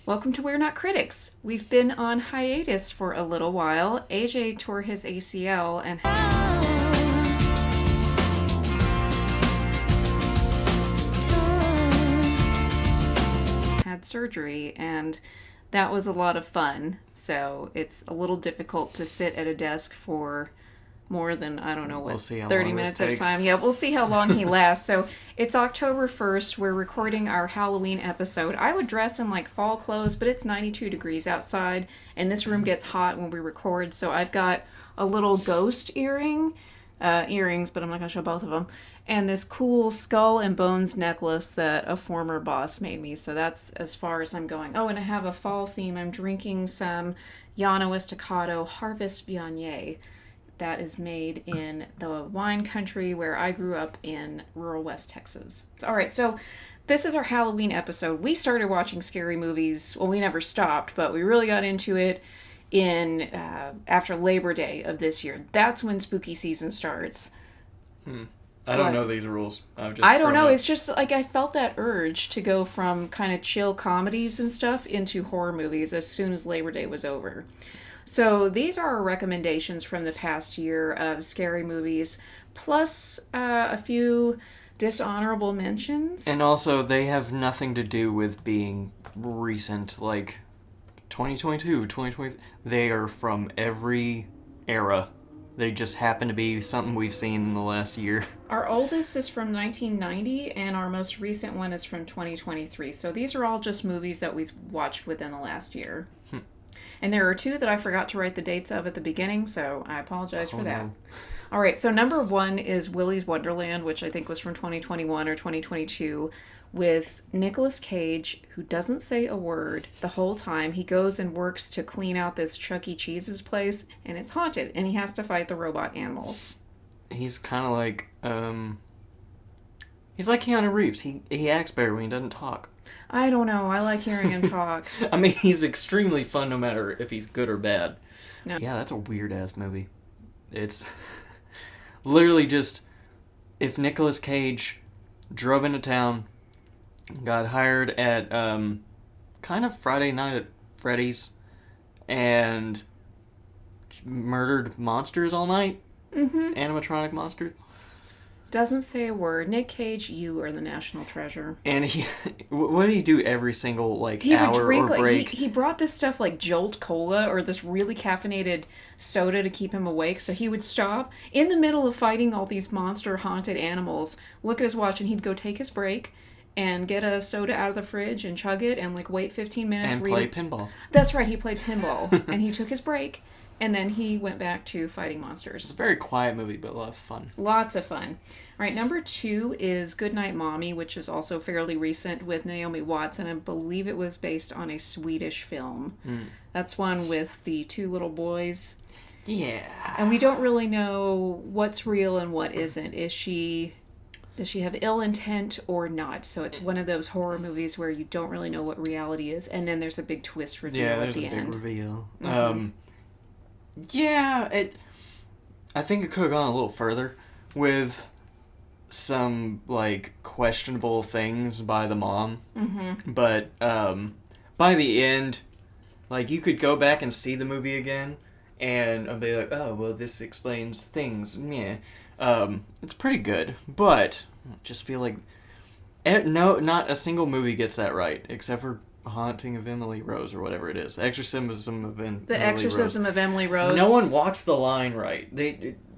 Welcome to We're Not Critics. We've been on hiatus for a little while. AJ tore his ACL and had surgery, and that was a lot of fun. So it's a little difficult to sit at a desk for more than, I don't know what, We'll see how 30 long this minutes at a takes. time. Yeah, we'll see how long he lasts. So it's October 1st. We're recording our Halloween episode. I would dress in like fall clothes, but it's 92 degrees outside, and this room gets hot when we record. So I've got a little ghost earrings, but I'm not going to show both of them, and this cool skull and bones necklace that a former boss made me. So that's as far as I'm going. Oh, and I have a fall theme. I'm drinking some Llano Estacado Harvest Viognier that is made in the wine country where I grew up in rural West Texas. All right, so this is our Halloween episode. We started watching scary movies. Well, we never stopped, but we really got into it in after Labor Day of this year. That's when spooky season starts. I don't What? know these rules. I don't know. It's just like I felt that urge to go from kind of chill comedies and stuff into horror movies as soon as Labor Day was over. So these are our recommendations from the past year of scary movies, plus a few dishonorable mentions. And also, they have nothing to do with being recent, like 2022, 2020. They are from every era. They just happen to be something we've seen in the last year. Our oldest is from 1990, and our most recent one is from 2023. So these are all just movies that we've watched within the last year. And there are two that I forgot to write the dates of at the beginning, so I apologize for that. No. All right, so number one is Willy's Wonderland, which I think was from 2021 or 2022, with Nicolas Cage, who doesn't say a word the whole time. He goes and works to clean out this Chuck E. Cheese's place, and it's haunted, and he has to fight the robot animals. He's kind of like, he's like Keanu Reeves. He acts better when he doesn't talk. I don't know. I like hearing him talk. I mean, he's extremely fun no matter if he's good or bad. No. Yeah, that's a weird-ass movie. It's literally just if Nicolas Cage drove into town, got hired at kind of Friday Night at Freddy's, and murdered monsters all night. Mm-hmm. Animatronic monsters. Doesn't say a word. Nick Cage, you are the national treasure. And he, what did he do every single He hour would drink or like break? he brought this stuff like Jolt Cola or this really caffeinated soda to keep him awake. So he would stop in the middle of fighting all these monster haunted animals, look at his watch, and he'd go take his break and get a soda out of the fridge and chug it and like wait 15 minutes. And play pinball. That's right, he played pinball and he took his break and then he went back to fighting monsters. It's a very quiet movie, but a lot of fun. Lots of fun. All right, number two is Goodnight Mommy, which is also fairly recent with Naomi Watts, and I believe it was based on a Swedish film. That's one with the two little boys. Yeah. And we don't really know what's real and what isn't. Does she have ill intent or not? So it's one of those horror movies where you don't really know what reality is, and then there's a big twist reveal at the end. Yeah, there's a big reveal. Mm-hmm. I think it could have gone a little further with some like questionable things by the mom. Mm-hmm. But by the end, like you could go back and see the movie again and be like, oh well, this explains things. Yeah, it's pretty good, but I just feel like not a single movie gets that right except for Haunting of Emily Rose or whatever it is. Exorcism of Emily The Exorcism Rose. of Emily Rose. No one walks the line right.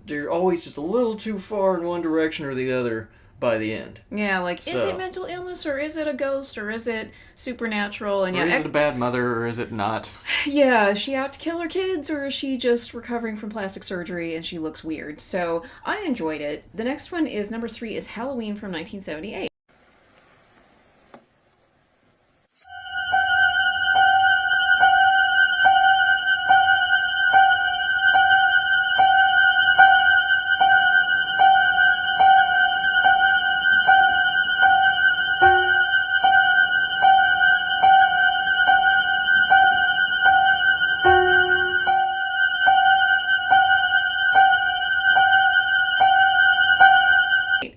They're always just a little too far in one direction or the other by the end. Yeah, like, is So- it mental illness or is it a ghost or is it supernatural? And Or is it a bad mother or is it not? yeah, is she out to kill her kids or is she just recovering from plastic surgery and she looks weird? So I enjoyed it. The next one is number three is Halloween from 1978.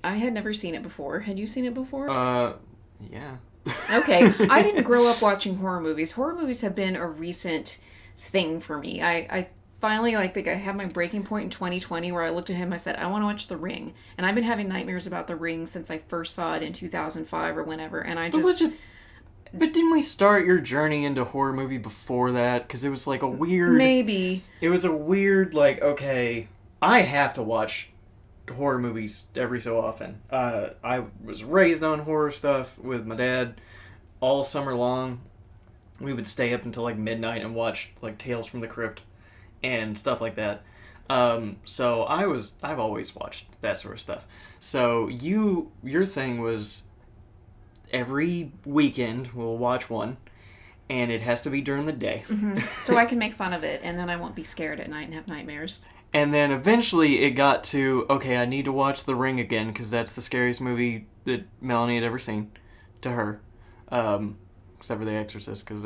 I had never seen it before. Had you seen it before? Yeah. Okay, I didn't grow up watching horror movies. Horror movies have been a recent thing for me. I finally like think I had my breaking point in 2020 where I looked at him. I said I want to watch The Ring, and I've been having nightmares about The Ring since I first saw it in 2005 or whenever. And I But was just it? But didn't we start your journey into horror movie before that? Because it was like a weird. maybe It was a weird like okay, I have to watch horror movies every so often. I was raised on horror stuff with my dad all summer long. We would stay up until like midnight and watch like Tales from the Crypt and stuff like that. So I've always watched that sort of stuff. So your thing was every weekend we'll watch one, and it has to be during the day. so I can make fun of it, and then I won't be scared at night and have nightmares. And then eventually it got to okay, I need to watch The Ring again because that's the scariest movie that Melanie had ever seen to her, except for The Exorcist because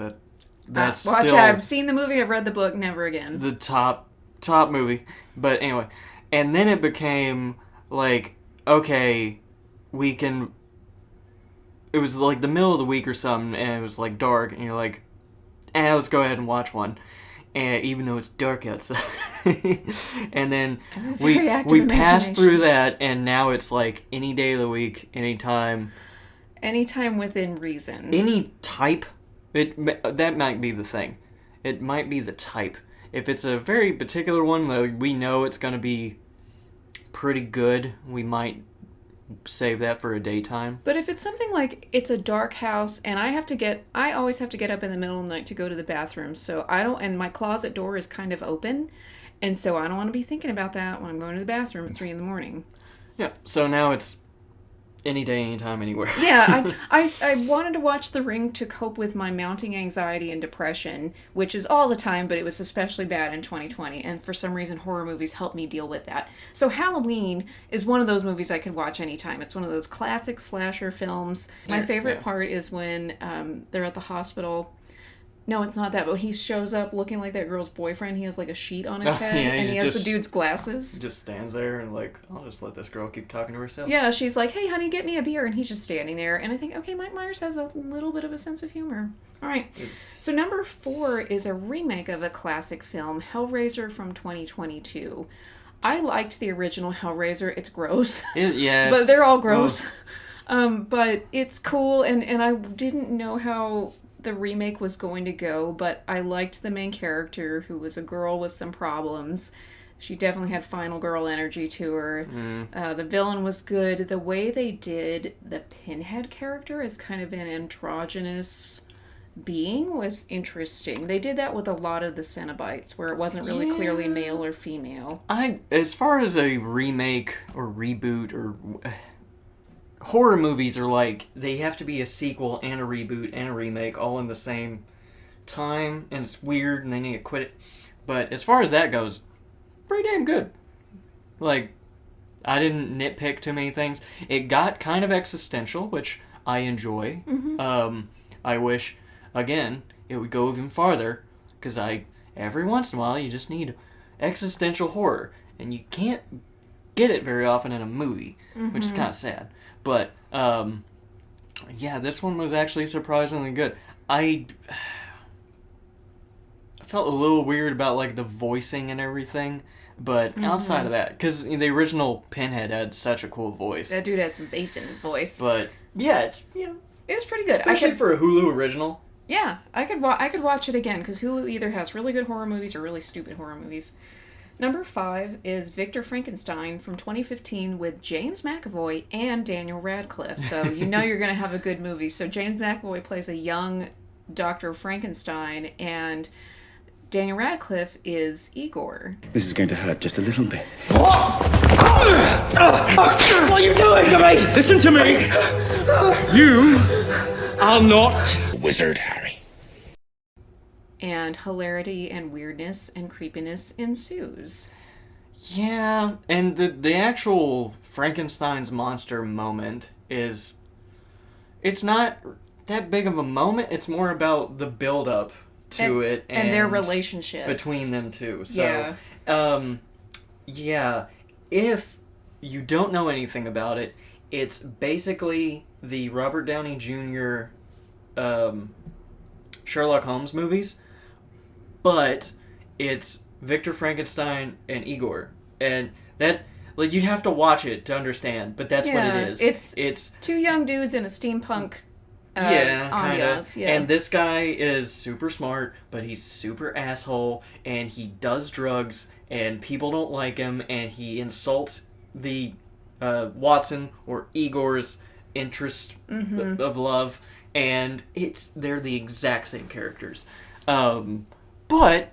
that's Watch still out! I've seen the movie. I've read the book. Never again. the top movie. But anyway, and then it became like okay, we can. It was like the middle of the week or something, and it was like dark, and you're like, let's go ahead and watch one. And even though it's dark outside, and then we passed through that, and now it's like any day of the week, anytime, anytime within reason. any type. That might be the thing. It might be the type. If it's a very particular one, like we know it's gonna be pretty good, we might save that for a daytime. But if it's something like it's a dark house and I always have to get up in the middle of the night to go to the bathroom. So and my closet door is kind of open. And so I don't want to be thinking about that when I'm going to the bathroom at 3 a.m. Yeah. So now it's any day, anytime, anywhere. Yeah, I wanted to watch The Ring to cope with my mounting anxiety and depression, which is all the time, but it was especially bad in 2020. And for some reason, horror movies help me deal with that. So Halloween is one of those movies I could watch anytime. It's one of those classic slasher films. My favorite part is when they're at the hospital. No, it's not that, but he shows up looking like that girl's boyfriend. He has like a sheet on his head, yeah, and he has just- the dude's glasses. Just stands there and like, I'll just let this girl keep talking to herself. Yeah, she's like, hey, honey, get me a beer. And he's just standing there. And I think, okay, Mike Myers has a little bit of a sense of humor. All right. So number 4 is a remake of a classic film, Hellraiser from 2022. I liked the original Hellraiser. It's gross. But they're all gross. But it's cool. And I didn't know how the remake was going to go, but I liked the main character, who was a girl with some problems. She definitely had final girl energy to her. The villain was good. The way they did the Pinhead character as kind of an androgynous being was interesting. They did that with a lot of the Cenobites, where it wasn't really clearly male or female. As far as a remake or reboot or horror movies are like, they have to be a sequel and a reboot and a remake all in the same time, and it's weird and they need to quit it. But as far as that goes, pretty damn good. Like, I didn't nitpick too many things. It got kind of existential, which I enjoy. I wish, again, it would go even farther, because every once in a while you just need existential horror, and you can't get it very often in a movie, which is kind of sad. But, yeah, this one was actually surprisingly good. I felt a little weird about, like, the voicing and everything, but outside of that, because the original Pinhead had such a cool voice. That dude had some bass in his voice. But, yeah, it was pretty good. Especially for a Hulu original. Yeah, I could watch it again, because Hulu either has really good horror movies or really stupid horror movies. Number 5 is Victor Frankenstein from 2015 with James McAvoy and Daniel Radcliffe. So you know you're going to have a good movie. So James McAvoy plays a young Dr. Frankenstein, and Daniel Radcliffe is Igor. This is going to hurt just a little bit. What are you doing to me? Listen to me! You are not Wizard Harry. And hilarity and weirdness and creepiness ensues. Yeah, and the actual Frankenstein's monster moment is... It's not that big of a moment. It's more about the build-up to it and their relationship between them two. So, yeah, if you don't know anything about it, it's basically the Robert Downey Jr. Sherlock Holmes movies, but it's Victor Frankenstein and Igor, and that like you'd have to watch it to understand, but that's what it is. It's two young dudes in a steampunk yeah, kind ambiance. of. Yeah. And this guy is super smart, but he's super asshole, and he does drugs, and people don't like him, and he insults the Watson or Igor's interest of love, and they're the exact same characters. But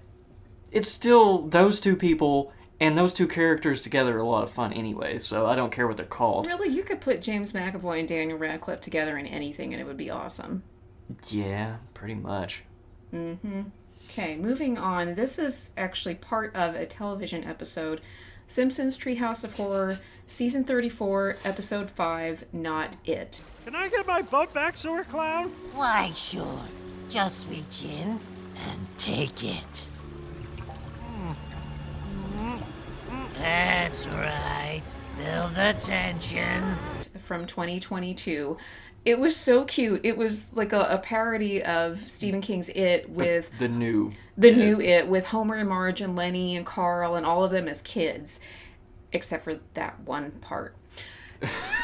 it's still those two people and those two characters together are a lot of fun anyway, so I don't care what they're called. Really, you could put James McAvoy and Daniel Radcliffe together in anything and it would be awesome. Yeah, pretty much. Okay, moving on. This is actually part of a television episode. Simpsons Treehouse of Horror, Season 34, Episode 5, Not It. Can I get my butt back, sewer clown? Why, sure. Just reach in and take it. That's right. Build the tension. From 2022. It was so cute. It was like a parody of Stephen King's It with The new new It with Homer and Marge and Lenny and Carl and all of them as kids. Except for that one part.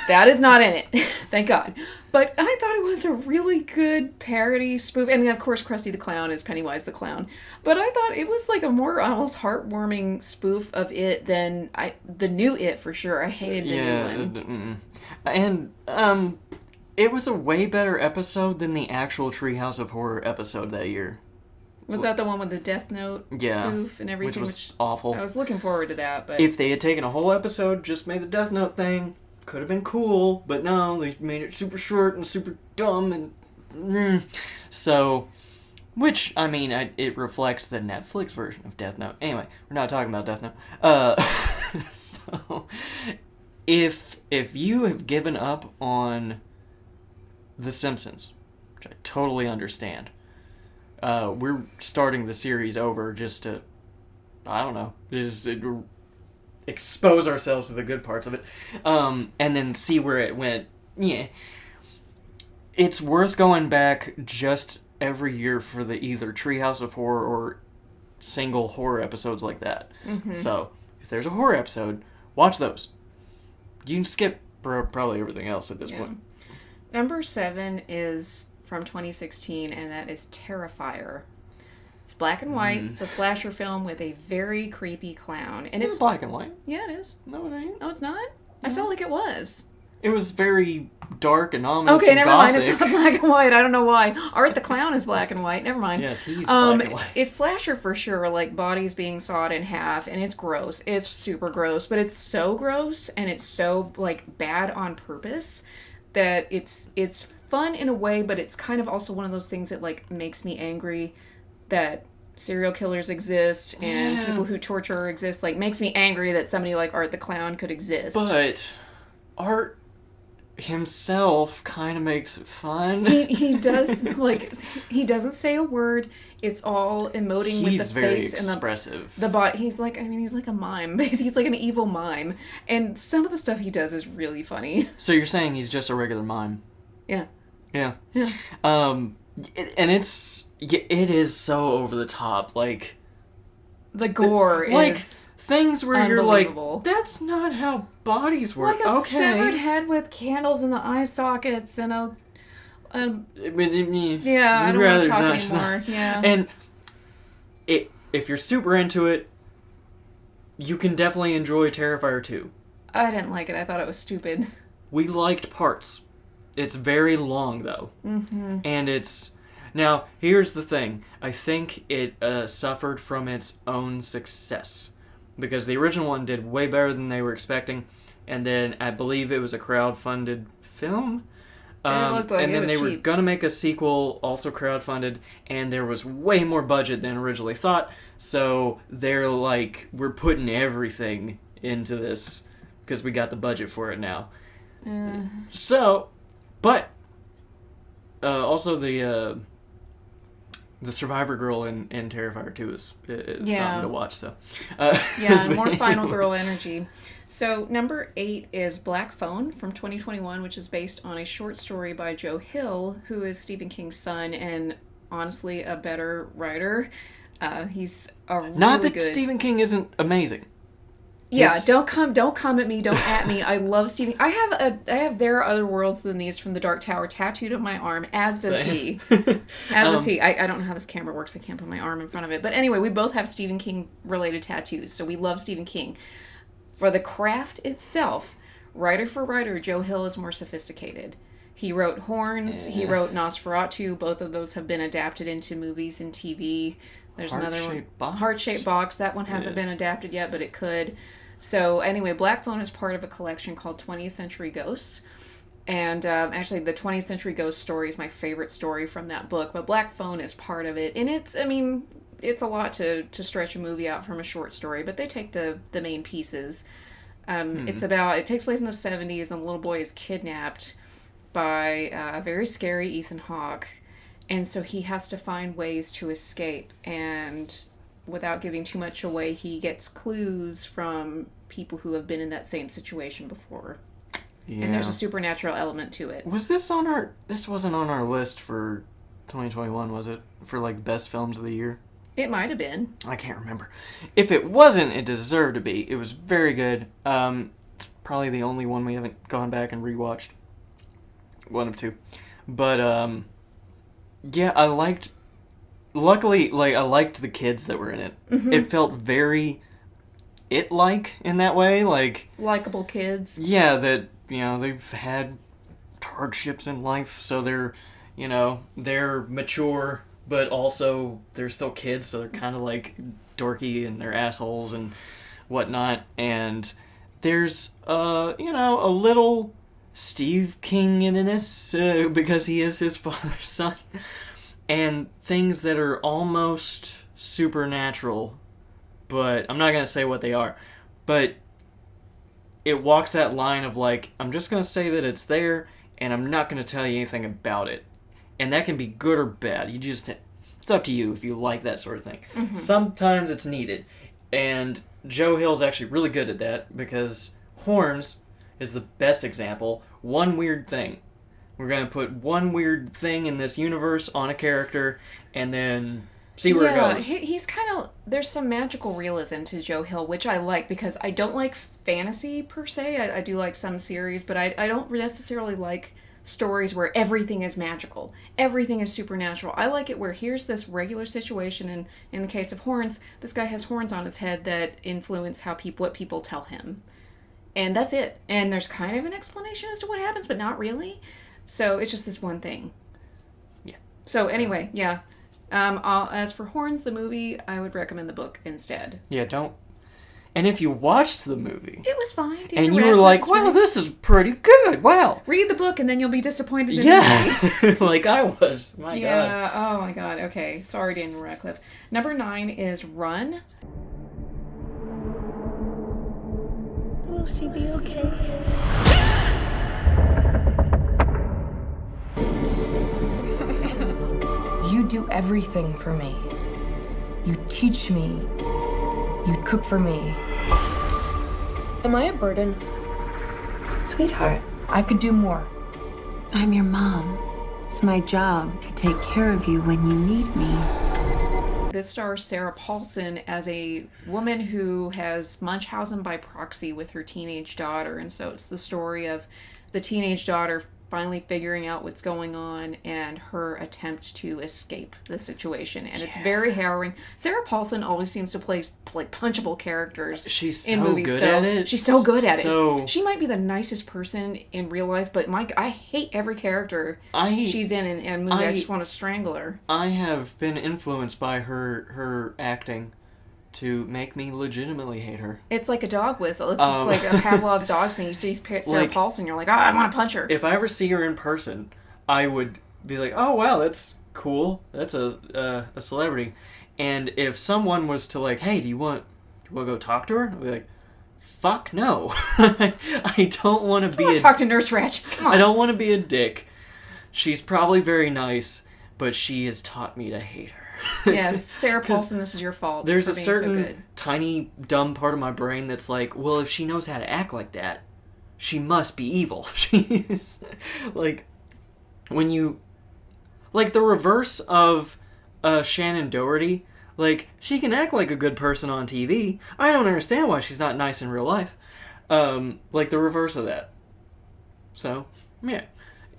That is not in it. Thank God. But I thought it was a really good parody spoof. And of course, Krusty the Clown is Pennywise the Clown. But I thought it was like a more almost heartwarming spoof of It than the new It for sure. I hated the new one. And it was a way better episode than the actual Treehouse of Horror episode that year. Was that the one with the Death Note spoof and everything? Which was awful. I was looking forward to that, but If they had taken a whole episode, just made the Death Note thing, could have been cool, but no, they made it super short and super dumb and so, which I mean, it reflects the Netflix version of Death Note. Anyway, we're not talking about Death Note. So if you have given up on The Simpsons, which I totally understand, we're starting the series over just to, I don't know, just expose ourselves to the good parts of it, and then see where it went. Yeah, it's worth going back just every year for the either Treehouse of Horror or single horror episodes like that. So if there's a horror episode, watch those. You can skip probably everything else at this point. Number 7 is from 2016, and that is Terrifier. It's black and white. It's a slasher film with a very creepy clown. And it's black and white. Yeah, it is. No, it ain't. No, it's not? I felt like it was. It was very dark and ominous. Okay, and never gothic. mind. It's not black and white. I don't know why. Art the Clown is black and white. Never mind. Yes, he's black and white. It's slasher for sure, like bodies being sawed in half, and it's gross. It's super gross, but it's so gross and it's so like bad on purpose that it's fun in a way, but it's kind of also one of those things that like makes me angry that serial killers exist and people who torture exist. Like makes me angry that somebody like Art the Clown could exist. But Art himself kind of makes it fun. He does like he doesn't say a word. It's all emoting with the very face and expressive. the body. He's like a mime. He's like an evil mime, and some of the stuff he does is really funny. So you're saying he's just a regular mime? Yeah. Yeah. And it is so over the top, like The gore like is things where you're like, unbelievable. that's not how bodies work. like a okay. severed head with candles in the eye sockets and a Yeah, I don't want to talk anymore. Yeah. And if you're super into it, you can definitely enjoy Terrifier 2. I didn't like it. I thought it was stupid. We liked parts. It's very long, though. Mm-hmm. And it's... Now, here's the thing. I think it suffered from its own success. Because the original one did way better than they were expecting. And then I believe it was a crowd-funded film. It looked like and it then was they were cheap. going to make a sequel, also crowd-funded. And there was way more budget than originally thought. So they're like, we're putting everything into this. Because we got the budget for it now. So... But also the the Survivor Girl in Terrifier 2 is Yeah. something to watch. So, Yeah, and more Final Girl energy. So number 8 is Black Phone from 2021, which is based on a short story by Joe Hill, who is Stephen King's son and honestly a better writer. He's a really not that good... Stephen King isn't amazing. Yeah, His- don't come at me, don't at me. I love Stephen. I have There Are Other Worlds Than These from The Dark Tower tattooed on my arm, as does he. As does he. I don't know how this camera works. I can't put my arm in front of it. But anyway, we both have Stephen King related tattoos, so we love Stephen King. For the craft itself, writer for writer, Joe Hill is more sophisticated. He wrote Horns, he wrote Nosferatu. Both of those have been adapted into movies and TV. There's another one. Heart-Shaped Box? Heart-Shaped Box. That one hasn't been adapted yet, but it could. So anyway, Black Phone is part of a collection called 20th Century Ghosts. And actually, the 20th Century Ghost story is my favorite story from that book. But Black Phone is part of it. And it's a lot to stretch a movie out from a short story. But they take the main pieces. It takes place in the 70s, and the little boy is kidnapped by a very scary Ethan Hawke. And so he has to find ways to escape. And without giving too much away, he gets clues from people who have been in that same situation before. Yeah. And there's a supernatural element to it. Was this on our... This wasn't on our list for 2021, was it? For, like, best films of the year? It might have been. I can't remember. If it wasn't, it deserved to be. It was very good. It's probably the only one we haven't gone back and rewatched. One of two. But, yeah, I liked... Luckily, like, I liked the kids that were in it. Mm-hmm. It felt very It-like in that way. Like, Likeable kids. yeah, that, you know, they've had hardships in life, so they're, you know, they're mature, but also they're still kids, so they're kind of, like, dorky and they're assholes and whatnot. And there's, you know, a little Steve King in this, because he is his father's son. And things that are almost supernatural, but I'm not going to say what they are. But it walks that line of, like, I'm just going to say that it's there, and I'm not going to tell you anything about it. And that can be good or bad. It's up to you if you like that sort of thing. Mm-hmm. Sometimes it's needed. And Joe Hill's actually really good at that, because Horns is the best example. One weird thing. We're going to put one weird thing in this universe on a character, and then see where it goes. He's kind of... There's some magical realism to Joe Hill, which I like, because I don't like fantasy, per se. I do like some series, but I don't necessarily like stories where everything is magical. Everything is supernatural. I like it where here's this regular situation, and in the case of Horns, this guy has horns on his head that influence what people tell him. And that's it. And there's kind of an explanation as to what happens, but not really. So it's just this one thing. Yeah. So anyway, yeah. As for Horns, the movie, I would recommend the book instead. Yeah, don't... And if you watched the movie... It was fine. And you were like, wow, this is pretty good. Wow. Read the book and then you'll be disappointed in the Yeah. movie. Like I was. My God. Yeah. Oh my God. Okay. Sorry, Daniel Radcliffe. Number 9 is Run. Will she be okay? You do everything for me. You teach me. You cook for me. Am I a burden? Sweetheart, I could do more. I'm your mom. It's my job to take care of you when you need me. This stars Sarah Paulson as a woman who has Munchausen by proxy with her teenage daughter. And so it's the story of the teenage daughter finally figuring out what's going on and her attempt to escape the situation. And it's very harrowing. Sarah Paulson always seems to play like punchable characters She's in so movies. good at it. She's so good at So- it. She might be the nicest person in real life, but I hate every character she's in a movie. I just want to strangle her. I have been influenced by her acting to make me legitimately hate her. It's like a dog whistle. It's just like a Pavlov's dog thing. You see Sarah Like, Paulson, you're like, I want to punch her. If I ever see her in person, I would be like, oh wow, that's cool. That's a celebrity. And if someone was to like, hey, do you want to go talk to her? I'd be like, fuck no. I don't want to be I want to talk to Nurse Ratched. Come on. I don't want to be a dick. She's probably very nice, but she has taught me to hate her. Yes, Sarah Paulson, this is your fault. There's for a being certain so good. tiny, dumb part of my brain that's like, well, if she knows how to act like that, she must be evil. She's like, when you, like the reverse of Shannon Doherty, like, she can act like a good person on TV. I don't understand why she's not nice in real life. Like the reverse of that. So, yeah.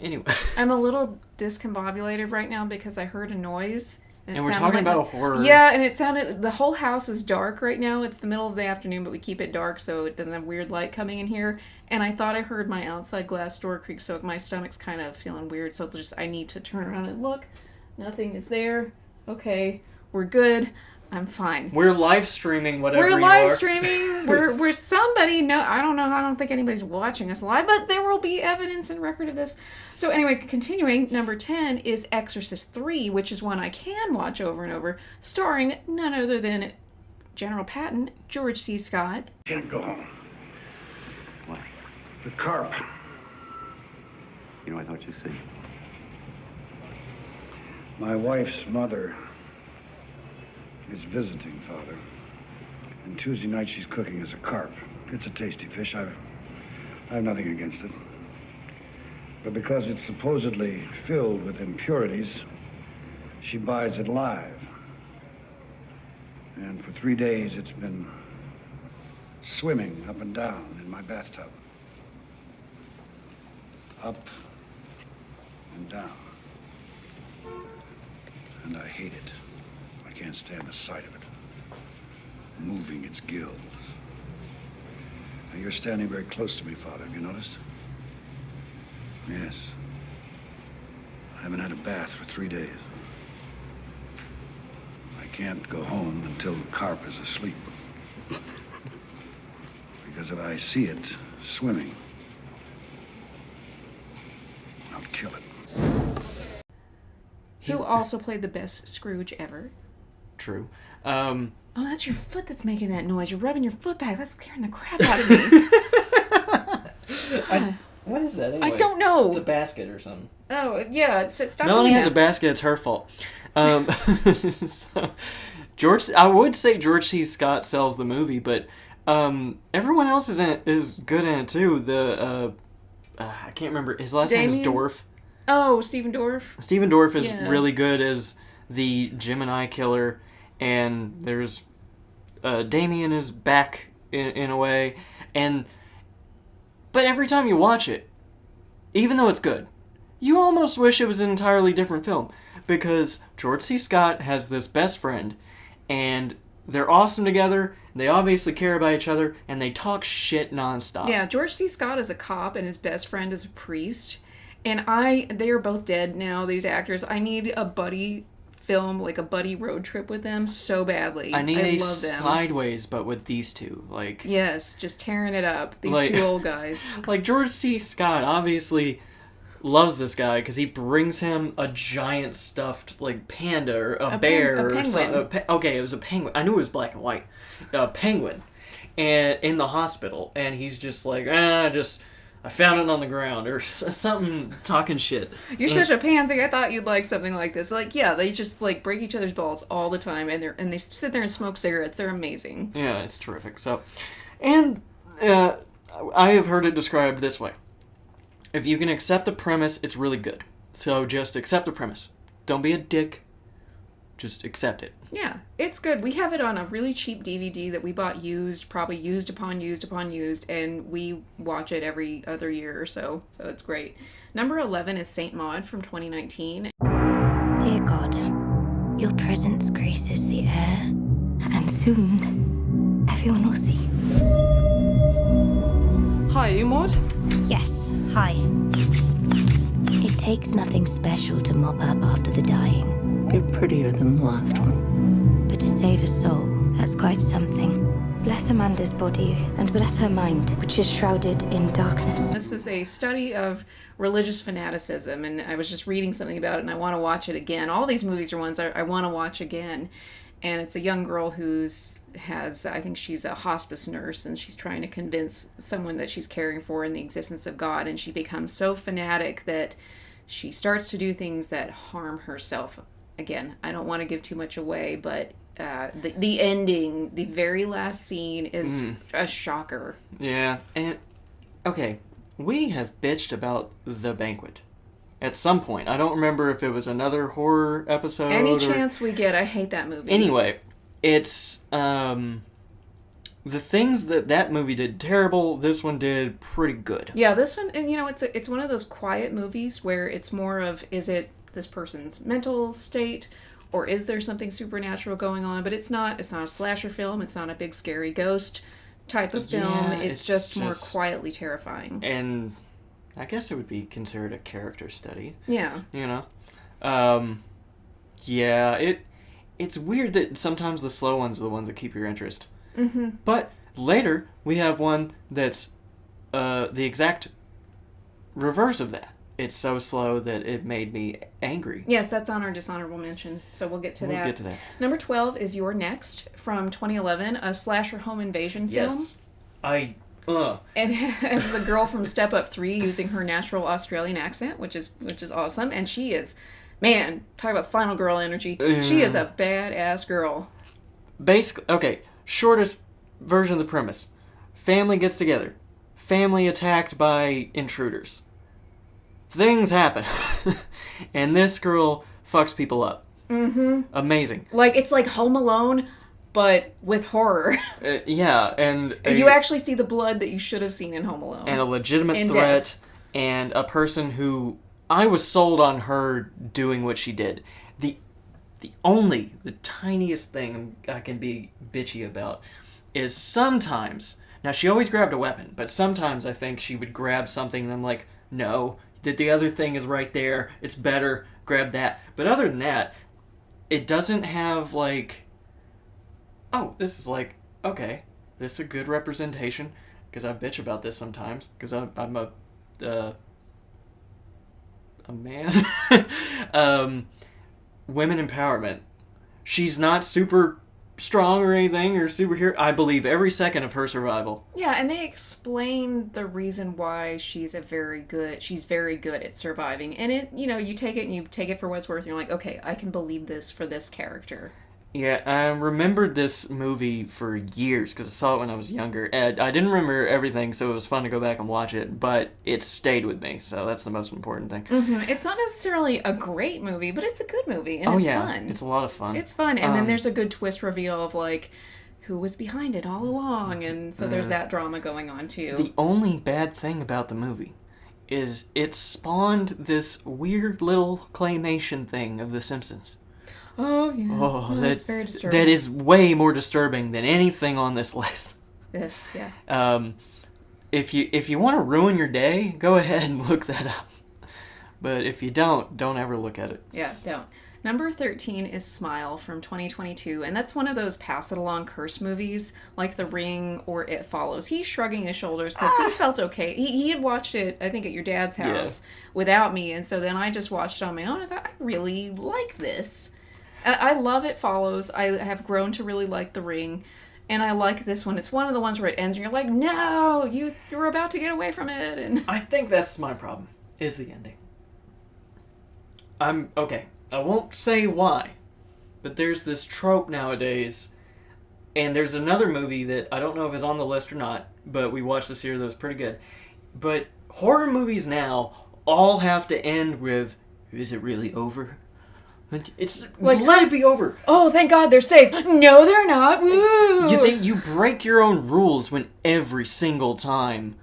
Anyway. I'm a little discombobulated right now because I heard a noise. And it we're sounded talking like about a horror. Yeah, and it sounded, the whole house is dark right now. It's the middle of the afternoon, but we keep it dark so it doesn't have weird light coming in here. And I thought I heard my outside glass door creak, so my stomach's kind of feeling weird. So I need to turn around and look. Nothing is there. Okay, we're good. I'm fine. We're live streaming whatever We're you live are. streaming. We're somebody. No, I don't know. I don't think anybody's watching us live, but there will be evidence and record of this. So anyway, continuing, number 10 is Exorcist 3, which is one I can watch over and over, starring none other than General Patton, George C. Scott. Can't go home. Why? The carp. You know, I thought you said. My wife's mother is visiting, Father. And Tuesday night she's cooking us a carp. It's a tasty fish. I have nothing against it. But because it's supposedly filled with impurities, she buys it live. And for 3 days it's been swimming up and down in my bathtub. Up and down. And I hate it. I can't stand the sight of it. Moving its gills. Now, you're standing very close to me, Father. Have you noticed? Yes. I haven't had a bath for 3 days. I can't go home until the carp is asleep. Because if I see it swimming, I'll kill it. Who also played the best Scrooge ever. True. Oh, that's your foot that's making that noise. You're rubbing your foot back. That's scaring the crap out of me. What is that anyway? I don't know. It's a basket or something. Oh, yeah. Stop Melanie doing has a that. basket. It's her fault. So, I would say George C. Scott sells the movie, but everyone else is good in it too. I can't remember his last name is Damien? Dorff. Oh, Stephen Dorff. Stephen Dorff is Yeah. really good as the Gemini killer, and there's Damien is back in a way, but every time you watch it, even though it's good, you almost wish it was an entirely different film, because George C. Scott has this best friend, and they're awesome together. They obviously care about each other, and they talk shit nonstop. Yeah, George C. Scott is a cop, and his best friend is a priest. And they are both dead now, these actors. I need a buddy film, like a buddy road trip with them so badly. I need a love them. Sideways, but with these two. Like, Yes, just tearing it up. These Like- two old guys. like George C. Scott obviously loves this guy because he brings him a giant stuffed like panda or a bear a or penguin. something. Okay, it was a penguin. I knew it was black and white. A penguin, and in the hospital, and he's just like, I found it on the ground or something, talking shit. You're such a pansy. I thought you'd like something like this. Like, yeah, they just like break each other's balls all the time, and they sit there and smoke cigarettes. They're amazing. Yeah, it's terrific. So, and I have heard it described this way: if you can accept the premise, it's really good. So just accept the premise. Don't be a dick. Just accept it. Yeah, it's good. We have it on a really cheap DVD that we bought used, probably used upon used upon used, and we watch it every other year or so. So it's great. Number 11 is Saint Maud from 2019. Dear God, your presence graces the air, and soon everyone will see. Hi, you Maud? Yes, hi. It takes nothing special to mop up after the dying. You're prettier than the last one. But to save a soul, that's quite something. Bless Amanda's body, and bless her mind, which is shrouded in darkness. This is a study of religious fanaticism, and I was just reading something about it, and I want to watch it again. All these movies are ones I want to watch again. And it's a young girl I think she's a hospice nurse, and she's trying to convince someone that she's caring for in the existence of God, and she becomes so fanatic that she starts to do things that harm herself. Again, I don't want to give too much away, but the ending, the very last scene is a shocker. Yeah, and okay, we have bitched about The Banquet at some point. I don't remember if it was another horror episode. Any chance we get, I hate that movie. Anyway, it's the things that movie did terrible, this one did pretty good. Yeah, this one, and it's one of those quiet movies where it's more of, is it this person's mental state, or is there something supernatural going on? But it's not a slasher film, it's not a big scary ghost type of film. Yeah, it's just more quietly terrifying. And I guess it would be considered a character study. Yeah. Yeah, it's weird that sometimes the slow ones are the ones that keep your interest. Mm-hmm. But later, we have one that's the exact reverse of that. It's so slow that it made me angry. Yes, that's on our dishonorable mention, so we'll get to that. We'll get to that. Number 12 is You're Next, from 2011, a slasher home invasion film. Yes. And as the girl from Step Up 3 using her natural Australian accent, which is awesome. And she is, man, talk about final girl energy. She is a badass girl. Basically, okay, shortest version of the premise. Family gets together. Family attacked by intruders. Things happen. And this girl fucks people up. Mm-hmm. Amazing. It's like Home Alone, but with horror. Yeah, and you actually see the blood that you should have seen in Home Alone. And a legitimate In threat, death. and a person who I was sold on her doing what she did. The tiniest thing I can be bitchy about is sometimes, now she always grabbed a weapon, but sometimes I think she would grab something and I'm like, no, that the other thing is right there, it's better, grab that. But other than that, it doesn't have this is okay, this is a good representation, because I bitch about this sometimes, because I'm a man. Women empowerment. She's not super strong or anything, or superhero. I believe every second of her survival. Yeah, and they explain the reason why she's very good at surviving. And you take it for what it's worth, and you're like, okay, I can believe this for this character. Yeah, I remembered this movie for years because I saw it when I was younger. And I didn't remember everything, so it was fun to go back and watch it, but it stayed with me, so that's the most important thing. Mm-hmm. It's not necessarily a great movie, but it's a good movie, and it's fun. It's a lot of fun. It's fun, and then there's a good twist reveal of, who was behind it all along, and so there's that drama going on, too. The only bad thing about the movie is it spawned this weird little claymation thing of The Simpsons. Oh, yeah. That's very disturbing. That is way more disturbing than anything on this list. Yeah. If you want to ruin your day, go ahead and look that up. But if you don't ever look at it. Yeah, don't. Number 13 is Smile from 2022, and that's one of those pass-it-along curse movies, like The Ring or It Follows. He's shrugging his shoulders because he felt okay. He had watched it, I think, at your dad's house without me, and so then I just watched it on my own. I thought, I really like this. And I love It Follows. I have grown to really like The Ring, and I like this one. It's one of the ones where it ends and you're like, no, you're about to get away from it. And I think that's my problem, is the ending. Okay, I won't say why, but there's this trope nowadays, and there's another movie that I don't know if it's on the list or not, but we watched this year that was pretty good. But horror movies now all have to end with, is it really over? It's let it be over. Oh, thank God they're safe. No, they're not. Woo! You break your own rules when every single time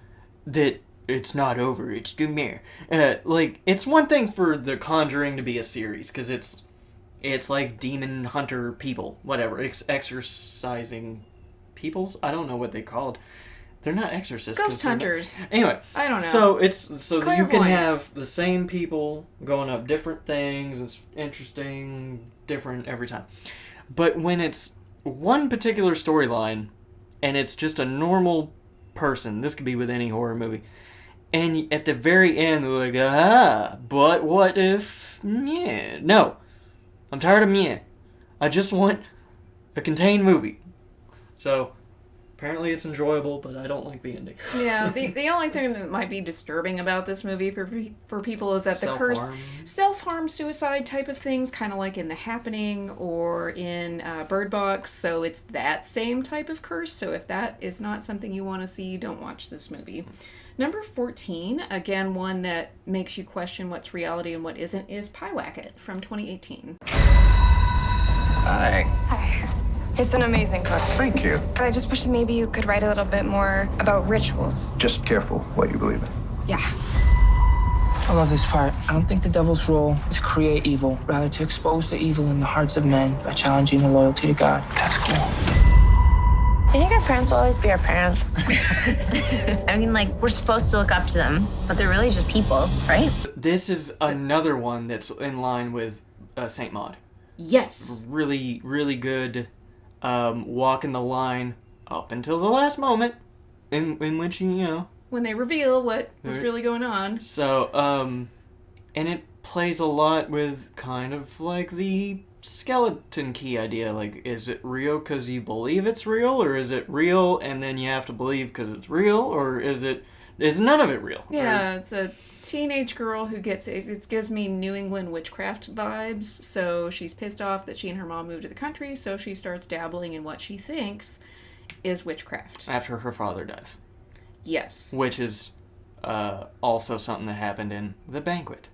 that it's not over, it's Dumier. It's one thing for The Conjuring to be a series, because it's like demon hunter people, whatever, exorcising peoples. I don't know what they called. They're not exorcists. Ghost hunters. Anyway, I don't know. So that you can have the same people going up different things. It's interesting, different every time. But when it's one particular storyline, and it's just a normal person, this could be with any horror movie, and at the very end they're like, but what if? Yeah, no, I'm tired of I just want a contained movie. So Apparently it's enjoyable, but I don't like the ending. Yeah, the only thing that might be disturbing about this movie for people is that the curse, self-harm, suicide type of things, kind of like in The Happening or in Bird Box, so it's that same type of curse, so if that is not something you want to see, don't watch this movie. Number 14, again, one that makes you question what's reality and what isn't, is Pyewacket from 2018. Hi. Hi. It's an amazing book. Thank you. But I just wish maybe you could write a little bit more about rituals. Just careful what you believe in. Yeah. I love this part. I don't think the devil's role is to create evil, rather to expose the evil in the hearts of men by challenging their loyalty to God. That's cool. I think our parents will always be our parents. I mean, like, we're supposed to look up to them, but they're really just people, right? This is another one that's in line with Saint Maud. Yes. Really, really good. Walking the line up until the last moment in which, when they reveal what was really going on. So, and it plays a lot with kind of like the skeleton key idea. Like, is it real because you believe it's real, or is it real and then you have to believe because it's real, or is none of it real? Yeah, it's a teenage girl who it gives me New England witchcraft vibes. So she's pissed off that she and her mom moved to the country, so she starts dabbling in what she thinks is witchcraft. After her father dies. Yes. Which is also something that happened in The Banquet.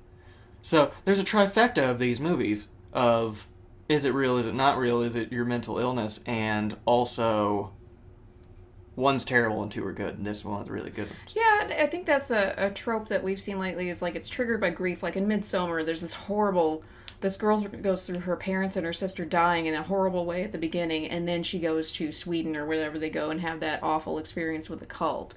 So there's a trifecta of these movies of, is it real, is it not real, is it your mental illness, and also one's terrible and two are good, and this one's really good. Yeah, I think that's a trope that we've seen lately, is like it's triggered by grief. Like in Midsommar, there's this girl goes through her parents and her sister dying in a horrible way at the beginning, and then she goes to Sweden or wherever they go and have that awful experience with the cult.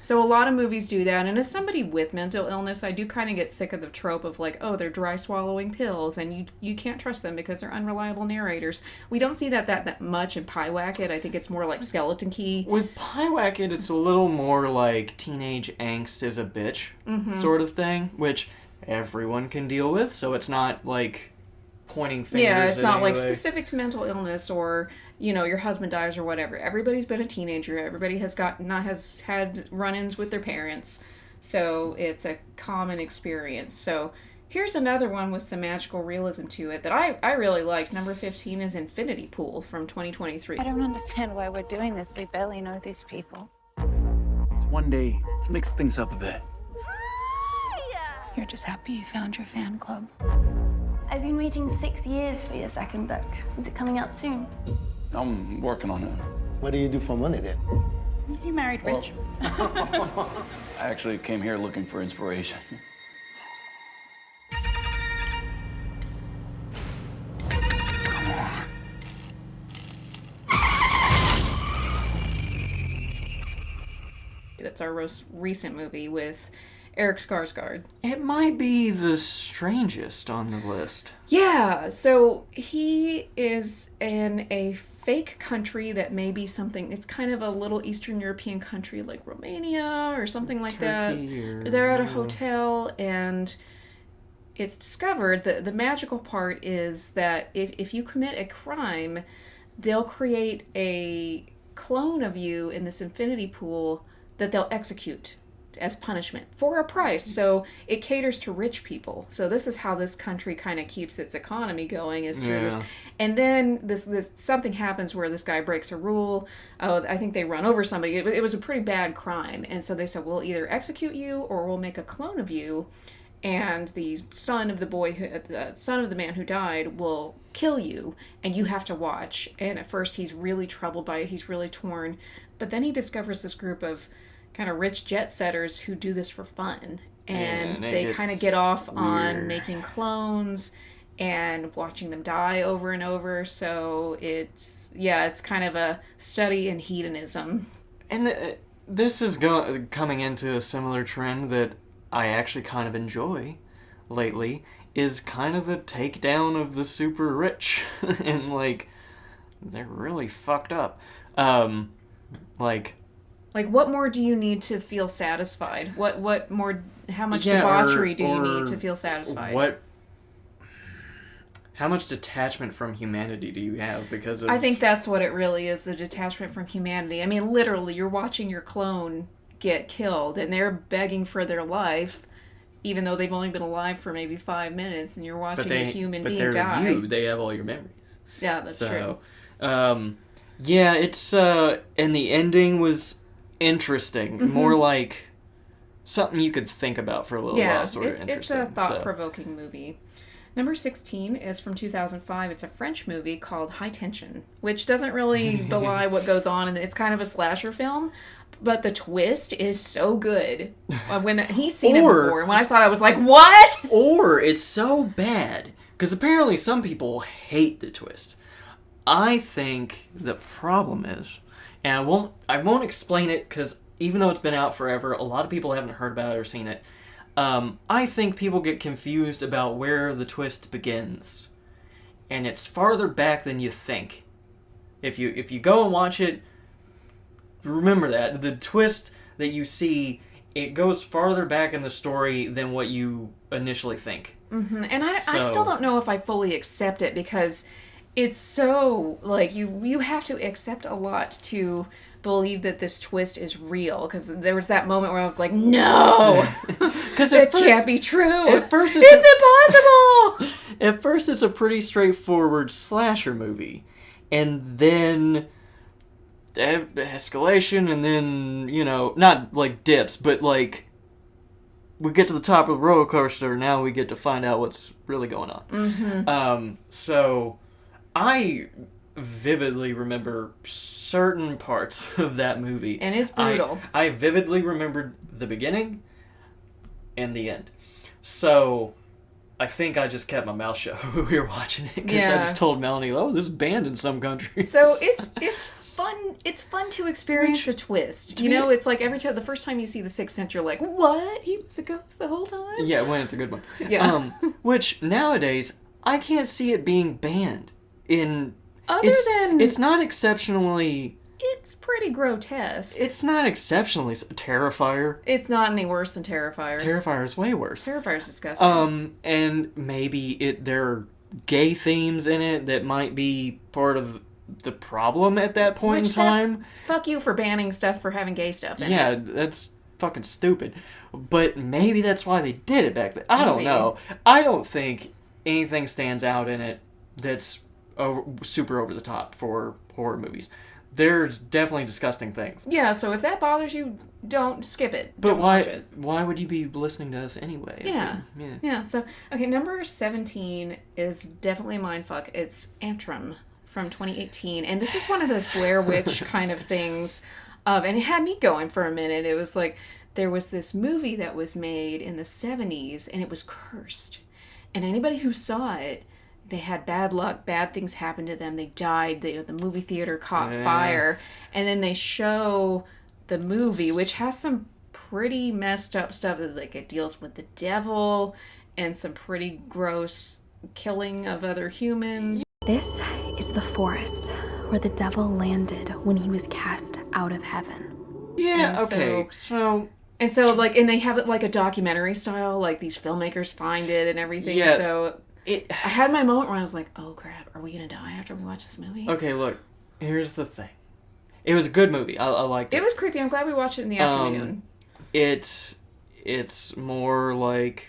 So a lot of movies do that, and as somebody with mental illness, I do kind of get sick of the trope of like, oh, they're dry swallowing pills, and you can't trust them because they're unreliable narrators. We don't see that much in Pyewacket. I think it's more like Skeleton Key. With Pyewacket, it's a little more like teenage angst is a bitch sort of thing, which everyone can deal with, so it's not like pointing fingers. Yeah, it's not like anyway. specific to mental illness or, your husband dies or whatever. Everybody's been a teenager. Everybody has had run-ins with their parents. So it's a common experience. So here's another one with some magical realism to it that I really like. Number 15 is Infinity Pool from 2023. I don't understand why we're doing this. We barely know these people. It's one day. Let's mix things up a bit. You're just happy you found your fan club. I've been waiting 6 years for your second book. Is it coming out soon? I'm working on it. What do you do for money then? You married rich. I actually came here looking for inspiration. Come on. That's our most recent movie with Eric Skarsgård. It might be the strangest on the list. Yeah, so he is in a fake country that may be something, it's kind of a little Eastern European country like Romania or something like Turkey that. They're at a hotel, and it's discovered that the magical part is that if you commit a crime, they'll create a clone of you in this infinity pool that they'll execute as punishment for a price. So it caters to rich people. So this is how this country kind of keeps its economy going, is through this. And then this something happens where this guy breaks a rule. Oh, I think they run over somebody. It was a pretty bad crime. And so they said, we'll either execute you or we'll make a clone of you. And the son of the man who died will kill you, and you have to watch. And at first he's really troubled by it. He's really torn. But then he discovers this group of kind of rich jet setters who do this for fun, and they kind of get off on making clones and watching them die over and over. So it's kind of a study in hedonism. And this is coming into a similar trend that I actually kind of enjoy lately, is kind of the takedown of the super rich. And like, they're really fucked up. Like, what more do you need to feel satisfied? What more, how much debauchery do you need to feel satisfied? how much detachment from humanity do you have because of... I think that's what it really is, the detachment from humanity. I mean, literally, you're watching your clone get killed, and they're begging for their life, even though they've only been alive for maybe 5 minutes, and you're watching a human being die. You, they have all your memories. Yeah, that's true. Yeah, it's, and the ending was interesting. More like something you could think about for a little while, sort of interesting. It's a thought-provoking movie. Number 16 is from 2005. It's a French movie called High Tension, which doesn't really belie what goes on, and it's kind of a slasher film, but the twist is so good. When he's seen it before, and when I saw it, I was like, what? Or it's so bad, because apparently some people hate the twist. I think the problem is, and I won't explain it, because even though it's been out forever, a lot of people haven't heard about it or seen it. I think people get confused about where the twist begins, and it's farther back than you think. If you go and watch it, remember that the twist that you see, it goes farther back in the story than what you initially think. Mm-hmm. And I still don't know if I fully accept it, because it's so, like, you have to accept a lot to believe that this twist is real, because there was that moment where I was like, no, it can't be true. At first it's impossible. At first, it's a pretty straightforward slasher movie, and then escalation, and then, you know, not like dips, but like we get to the top of the roller coaster. Now we get to find out what's really going on. Mm-hmm. So I vividly remember certain parts of that movie, and it's brutal. I vividly remembered the beginning and the end. So I think I just kept my mouth shut when we were watching it, because I just told Melanie, "Oh, this is banned in some countries." So it's fun. It's fun to experience a twist. You know, it's like every time, the first time you see The Sixth Sense, you're like, "What? He was a ghost the whole time?" Yeah, when it's a good one. Yeah. Which nowadays I can't see it being banned in. It's not exceptionally... It's pretty grotesque. It's not exceptionally... Terrifier. It's not any worse than Terrifier. Terrifier is way worse. Terrifier's disgusting. And maybe there are gay themes in it that might be part of the problem at that point in time. Fuck you for banning stuff for having gay stuff in it. Yeah, that's fucking stupid. But maybe that's why they did it back then. I don't know. I don't think anything stands out in it that's super over the top for horror movies. There's definitely disgusting things. Yeah, so if that bothers you, don't skip it. But don't watch it. Why would you be listening to us anyway? Yeah. So, okay, number 17 is definitely a mindfuck. It's Antrum from 2018. And this is one of those Blair Witch kind of things. And it had me going for a minute. It was like, there was this movie that was made in the 70s, and it was cursed. And anybody who saw it, they had bad luck, bad things happened to them, they died, the movie theater caught fire, and then they show the movie, which has some pretty messed up stuff, that like it deals with the devil, and some pretty gross killing of other humans. This is the forest where the devil landed when he was cast out of heaven. Yeah, okay, so... And so, like, and they have it like a documentary style, like these filmmakers find it and everything, so... I had my moment where I was like, oh crap, are we gonna die after we watch this movie? Okay, look, here's the thing. It was a good movie. I liked it. It was creepy. I'm glad we watched it in the afternoon. It's more like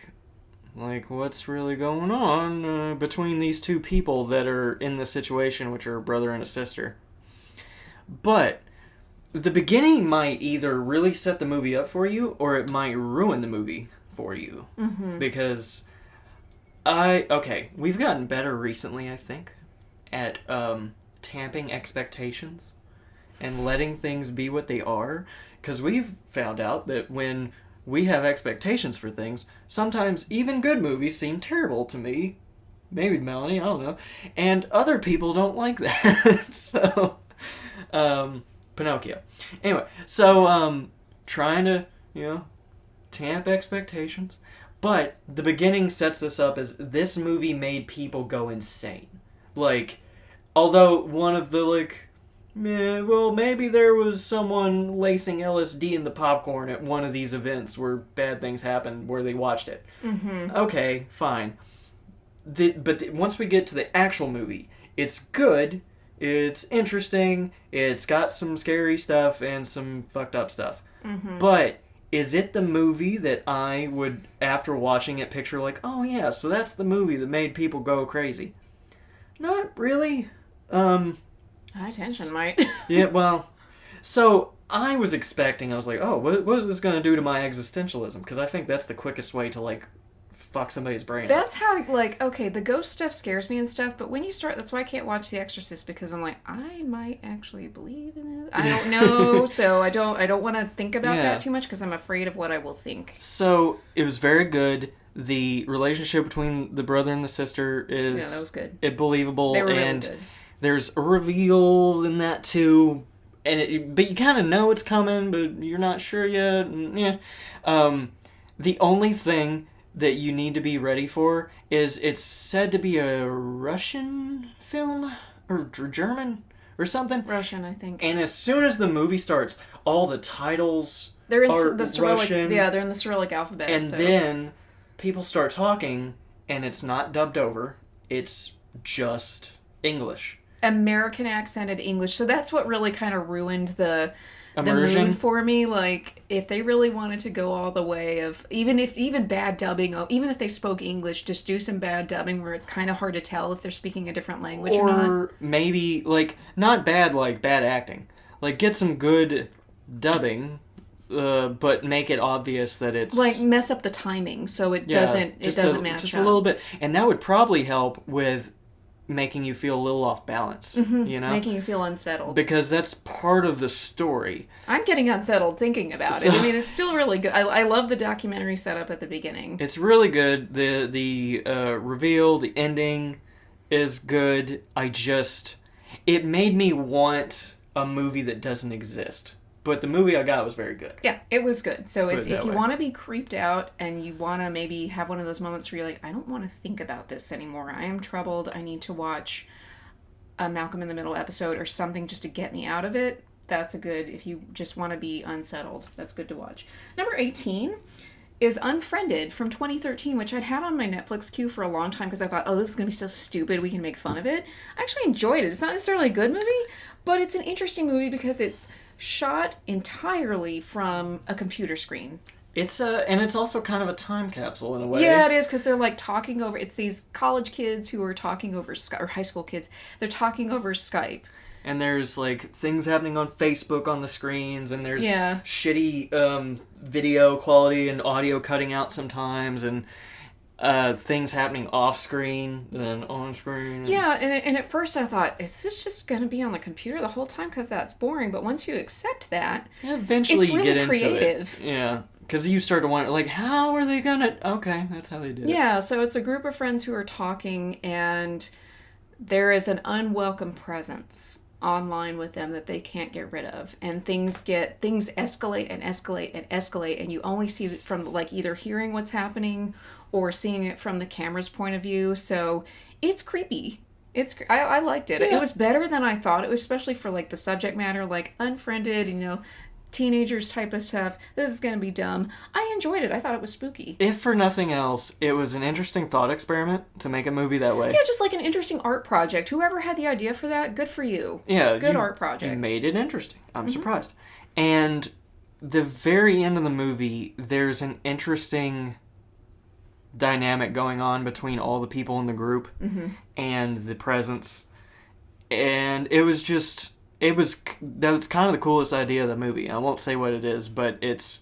what's really going on between these two people that are in this situation, which are a brother and a sister. But the beginning might either really set the movie up for you, or it might ruin the movie for you. Mm-hmm. Because... we've gotten better recently, I think, at tamping expectations and letting things be what they are, because we've found out that when we have expectations for things, sometimes even good movies seem terrible to me, maybe Melanie, I don't know, and other people don't like that. So, Pinocchio. Anyway, so trying to, tamp expectations. But the beginning sets this up as this movie made people go insane. Like, although one of the, maybe there was someone lacing LSD in the popcorn at one of these events where bad things happened, where they watched it. Mm-hmm. Okay, fine. once we get to the actual movie, it's good, it's interesting, it's got some scary stuff and some fucked up stuff. Mm-hmm. But is it the movie that I would, after watching it, picture like, oh yeah, so that's the movie that made people go crazy? Not really. High tension might. Yeah, well, so I was like, oh, what is this going to do to my existentialism? Because I think that's the quickest way to, like, fuck somebody's brain That's how, like, okay, the ghost stuff scares me and stuff, but when you start, that's why I can't watch The Exorcist, because I'm like, I might actually believe in it. I don't know, so I don't want to think about that too much, because I'm afraid of what I will think. So, it was very good. The relationship between the brother and the sister is that was good. Believable. They were really and good. There's a reveal in that, too. But you kind of know it's coming, but you're not sure yet. Yeah. The only thing that you need to be ready for is it's said to be a Russian film or German or something. Russian, I think. And as soon as the movie starts, all the titles They're in are the Cyrillic. Russian. Yeah, they're in the Cyrillic alphabet. And then people start talking, and it's not dubbed over. It's just English. American accented English. So that's what really kind of ruined the Immersion. mood for me. Like, if they really wanted to go all the way of even bad dubbing, even if they spoke English, just do some bad dubbing where it's kind of hard to tell if they're speaking a different language or not. Or maybe, like, not bad, like bad acting. Like, get some good dubbing, but make it obvious that it's like mess up the timing so it doesn't match just up. a little bit, and that would probably help with making you feel a little off balance, you know? Making you feel unsettled. Because that's part of the story. I'm getting unsettled thinking about it. I mean, it's still really good. I love the documentary setup at the beginning. It's really good. The reveal, the ending is good. It made me want a movie that doesn't exist. But the movie I got was very good. Yeah, it was good. So Put it's, it that if you way. want to be creeped out and you want to maybe have one of those moments where you're like, I don't want to think about this anymore. I am troubled. I need to watch a Malcolm in the Middle episode or something just to get me out of it. That's a good, if you just want to be unsettled, that's good to watch. Number 18 is Unfriended from 2013, which I'd had on my Netflix queue for a long time because I thought, oh, this is going to be so stupid, we can make fun of it. I actually enjoyed it. It's not necessarily a good movie, but it's an interesting movie because it's shot entirely from a computer screen. And it's also kind of a time capsule in a way. Yeah, it is, because they're like talking over, it's these college kids who are talking over Skype, or high school kids, they're talking over Skype. And there's like things happening on Facebook on the screens, and there's shitty video quality and audio cutting out sometimes, and things happening off screen and on screen. Yeah, and at first I thought, is this just going to be on the computer the whole time? Because that's boring. But once you accept that, Eventually it's really you get creative. into it. Yeah. Because you start to wonder, like, how are they gonna... Okay, that's how they do it. Yeah, so it's a group of friends who are talking, and there is an unwelcome presence online with them that they can't get rid of, and things escalate and escalate and escalate, and you only see it from like either hearing what's happening or seeing it from the camera's point of view. So it's creepy. I liked it. Yeah. It was better than I thought. It was, especially for like the subject matter, like Unfriended, teenagers type of stuff. This is gonna be dumb. I enjoyed it. I thought it was spooky. If for nothing else, it was an interesting thought experiment to make a movie that way. Yeah, just like an interesting art project. Whoever had the idea for that, good for you. Yeah, good art project. You made it interesting. I'm surprised. And the very end of the movie, there's an interesting dynamic going on between all the people in the group and the presence. And it was just... That's kind of the coolest idea of the movie. I won't say what it is, but it's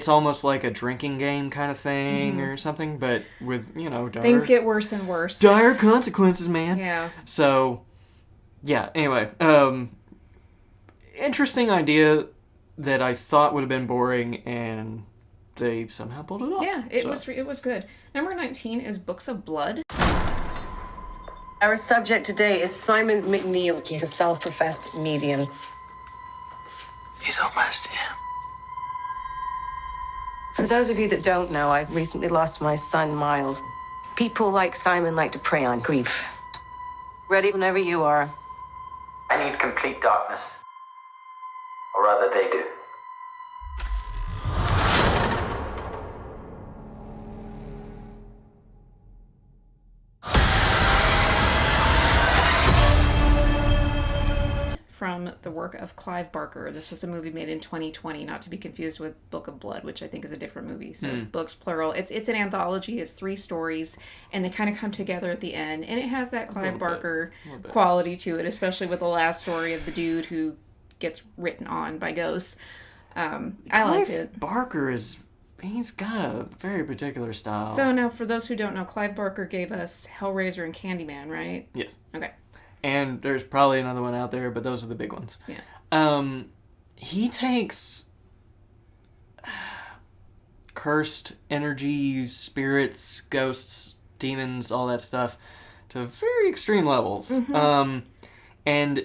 almost like a drinking game kind of thing or something, but with, dire... Things get worse and worse. Dire consequences, man. Yeah. So, yeah, anyway. Interesting idea that I thought would have been boring, and they somehow pulled it off. Yeah, it was good. Number 19 is Books of Blood. Our subject today is Simon McNeil. He's a self-professed medium. He's almost here. For those of you that don't know, I recently lost my son, Miles. People like Simon like to prey on grief. Ready whenever you are. I need complete darkness. Or rather, they do. from the work of Clive Barker. This was a movie made in 2020, not to be confused with Book of Blood, which I think is a different movie. So books, plural. It's an anthology. It's 3 stories, and they kind of come together at the end. And it has that Clive Barker quality to it, especially with the last story of the dude who gets written on by ghosts. I liked it. Barker he's got a very particular style. So now, for those who don't know, Clive Barker gave us Hellraiser and Candyman, right? Yes. Okay. And there's probably another one out there, but those are the big ones. Yeah. He takes cursed energy, spirits, ghosts, demons, all that stuff to very extreme levels. And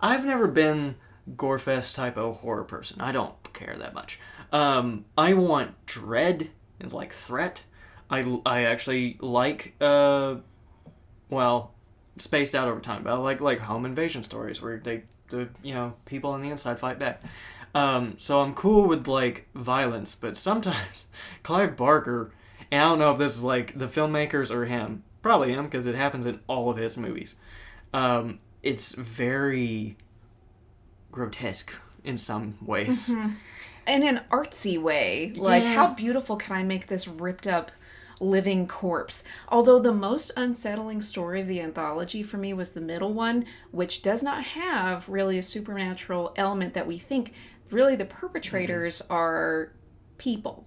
I've never been Gorefest type of horror person. I don't care that much. I want dread and like threat. I actually like spaced out over time, but I like home invasion stories where the people on the inside fight back. So I'm cool with like violence, but sometimes Clive Barker, and I don't know if this is like the filmmakers or him, probably him because it happens in all of his movies. It's very grotesque in some ways. In an artsy way. Like, how beautiful can I make this ripped up living corpse? Although the most unsettling story of the anthology for me was the middle one, which does not have really a supernatural element that we think. Really, the perpetrators are people.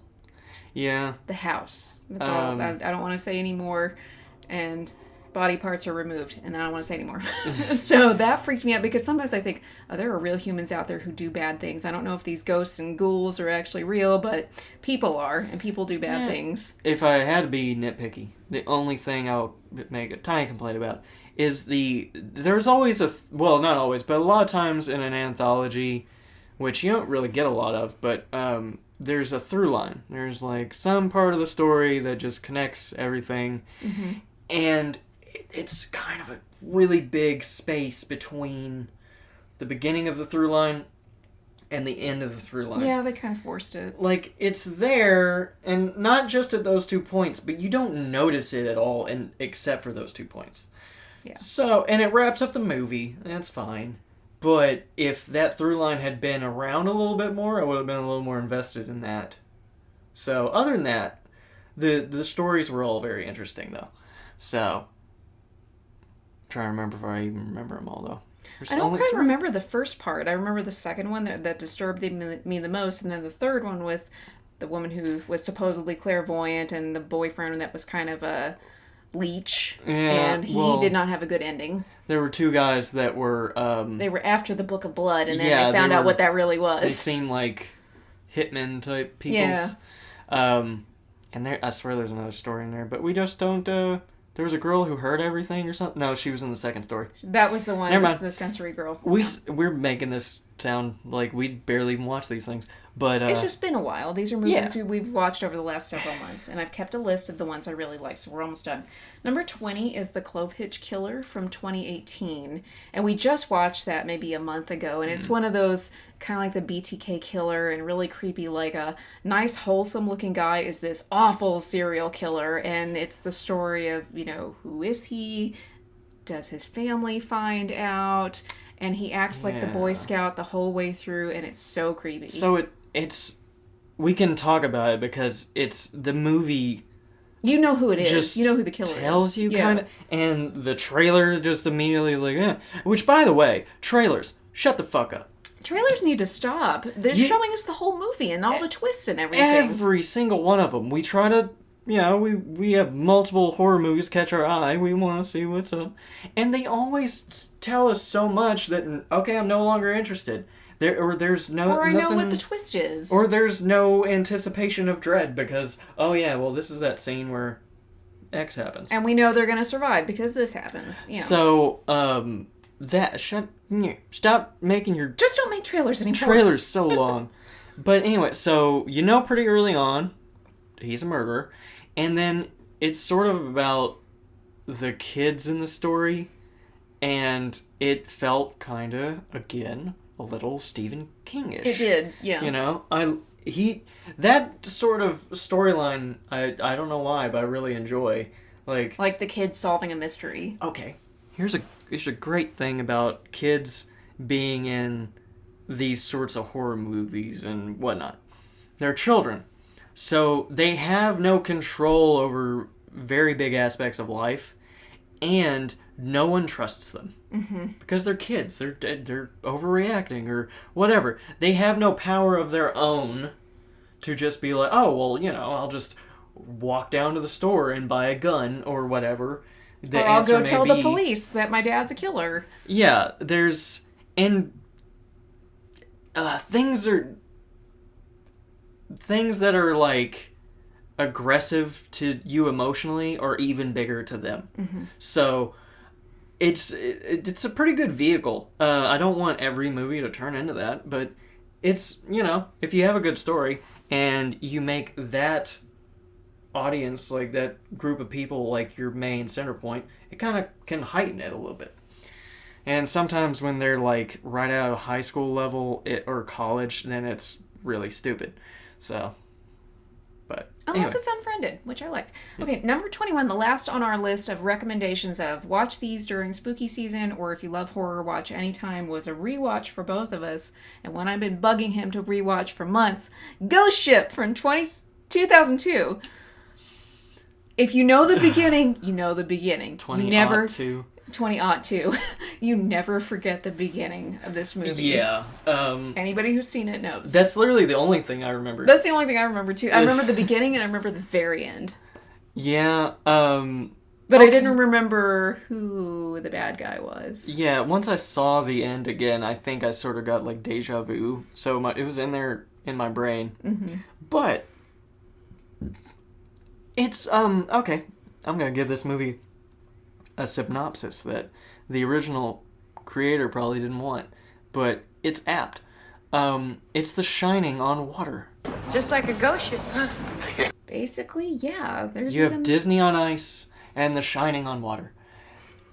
Yeah. The house. That's all. I don't want to say any more. And body parts are removed, and I don't want to say anymore. So that freaked me out, because sometimes I think, there are real humans out there who do bad things. I don't know if these ghosts and ghouls are actually real, but people are, and people do bad things. If I had to be nitpicky, the only thing I'll make a tiny complaint about is there's always not always, but a lot of times in an anthology, which you don't really get a lot of, but there's a through line. There's like some part of the story that just connects everything. And it's kind of a really big space between the beginning of the through line and the end of the through line. Yeah, they kind of forced it. Like, it's there, and not just at those 2 points, but you don't notice it at all, except for those 2 points. Yeah. So, and it wraps up the movie. That's fine. But if that through line had been around a little bit more, I would have been a little more invested in that. So, other than that, the stories were all very interesting, though. So, I'm trying to remember if I even remember them all, though. I don't quite remember the first part. I remember the second one that disturbed me the most, and then the third one with the woman who was supposedly clairvoyant and the boyfriend that was kind of a leech, and he did not have a good ending. There were 2 guys that were... they were after the Book of Blood, and then they found out what that really was. They seemed like hitmen type people. Yeah. And I swear there's another story in there, but we just don't... there was a girl who heard everything or something. No, she was in the second story. That was the one. Never mind. The sensory girl. We're making this sound like we barely even watch these things, but it's just been a while. These are movies we've watched over the last several months, and I've kept a list of the ones I really like, so we're almost done. Number 20 is The Clove Hitch Killer from 2018, and we just watched that maybe a month ago, and it's one of those kind of like the BTK killer and really creepy, like a nice wholesome looking guy is this awful serial killer, and it's the story of, who is he? Does his family find out? And he acts like the Boy Scout the whole way through, and it's so creepy. So it's we can talk about it because it's the movie. You know who it is. You know who the killer tells you kind of, and the trailer just immediately like, Which, by the way, trailers, shut the fuck up. Trailers need to stop. They're showing us the whole movie and all the twists and everything. Every single one of them. We try to. We have multiple horror movies catch our eye. We want to see what's up. And they always tell us so much that, okay, I'm no longer interested. There's no... Or I know what the twist is. Or there's no anticipation of dread because, this is that scene where X happens. And we know they're going to survive because this happens. So, stop making your... Just don't make trailers anymore. Trailers so long. But anyway, so pretty early on, he's a murderer. And then it's sort of about the kids in the story, and it felt kind of, again, a little Stephen King-ish. It did, yeah. That sort of storyline, I don't know why, but I really enjoy. Like the kids solving a mystery. Okay, here's a a great thing about kids being in these sorts of horror movies and whatnot. They're children, so they have no control over very big aspects of life, and no one trusts them because they're kids. They're overreacting or whatever. They have no power of their own to just be like, oh well, I'll just walk down to the store and buy a gun or whatever. Or I'll go tell the police that my dad's a killer. Yeah, things that are like aggressive to you emotionally are even bigger to them. So it's a pretty good vehicle. I don't want every movie to turn into that, but it's, if you have a good story and you make that audience, like that group of people, like your main center point, it kind of can heighten it a little bit. And sometimes when they're like right out of high school level or college, then it's really stupid. So, but unless anyway. it's unfriended, which I like. Okay, number 21, the last on our list of recommendations of watch these during spooky season, or if you love horror, watch anytime, was a rewatch for both of us. And one I've been bugging him to rewatch for months, Ghost Ship from 2002. If you know the beginning, you know the beginning. 2002. 2002. You never forget the beginning of this movie. Yeah. Anybody who's seen it knows. That's literally the only thing I remember. That's the only thing I remember too. I remember the beginning and I remember the very end. Yeah. But I didn't remember who the bad guy was. Yeah. Once I saw the end again, I think I sort of got like deja vu. So it was in there in my brain. But it's okay. I'm gonna give this movie a synopsis that the original creator probably didn't want, but it's apt. It's The Shining on water. Just like a ghost ship, huh? Basically, yeah. You have Disney on ice and The Shining on water.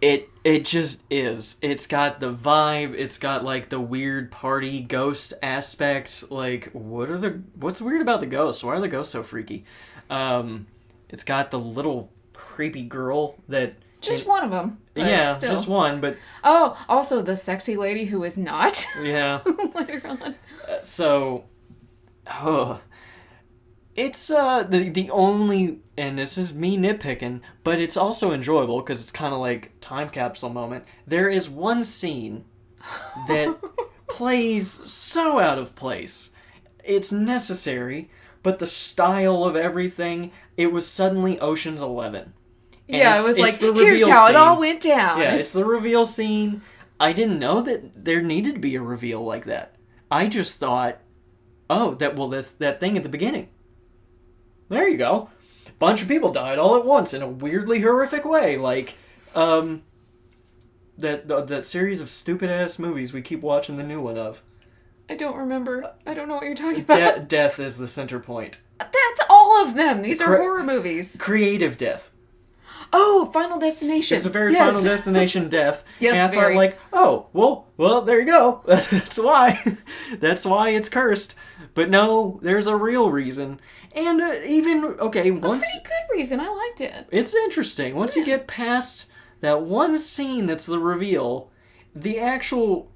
It just is. It's got the vibe. It's got like the weird party ghost aspect. Like, what's weird about the ghosts? Why are the ghosts so freaky? It's got the little creepy girl that. Just one of them. Yeah, just one, but... Oh, also the sexy lady who is not. Yeah. Later on. It's the only... And this is me nitpicking, but it's also enjoyable because it's kind of like time capsule moment. There is one scene that plays so out of place. It's necessary, but the style of everything, it was suddenly Ocean's 11. And yeah, it was like, here's how it all went down. Yeah, it's the reveal scene. I didn't know that there needed to be a reveal like that. I just thought, that's that thing at the beginning. There you go. Bunch of people died all at once in a weirdly horrific way. Like, that series of stupid-ass movies we keep watching the new one of. I don't remember. I don't know what you're talking about. Death is the center point. That's all of them. These are horror movies. Creative death. Oh, Final Destination. It's a very Final Destination death. Yes, and I thought like, oh, well, there you go. That's why. That's why it's cursed. But no, there's a real reason. And once... A pretty good reason. I liked it. It's interesting. Once you get past that one scene that's the reveal, the actual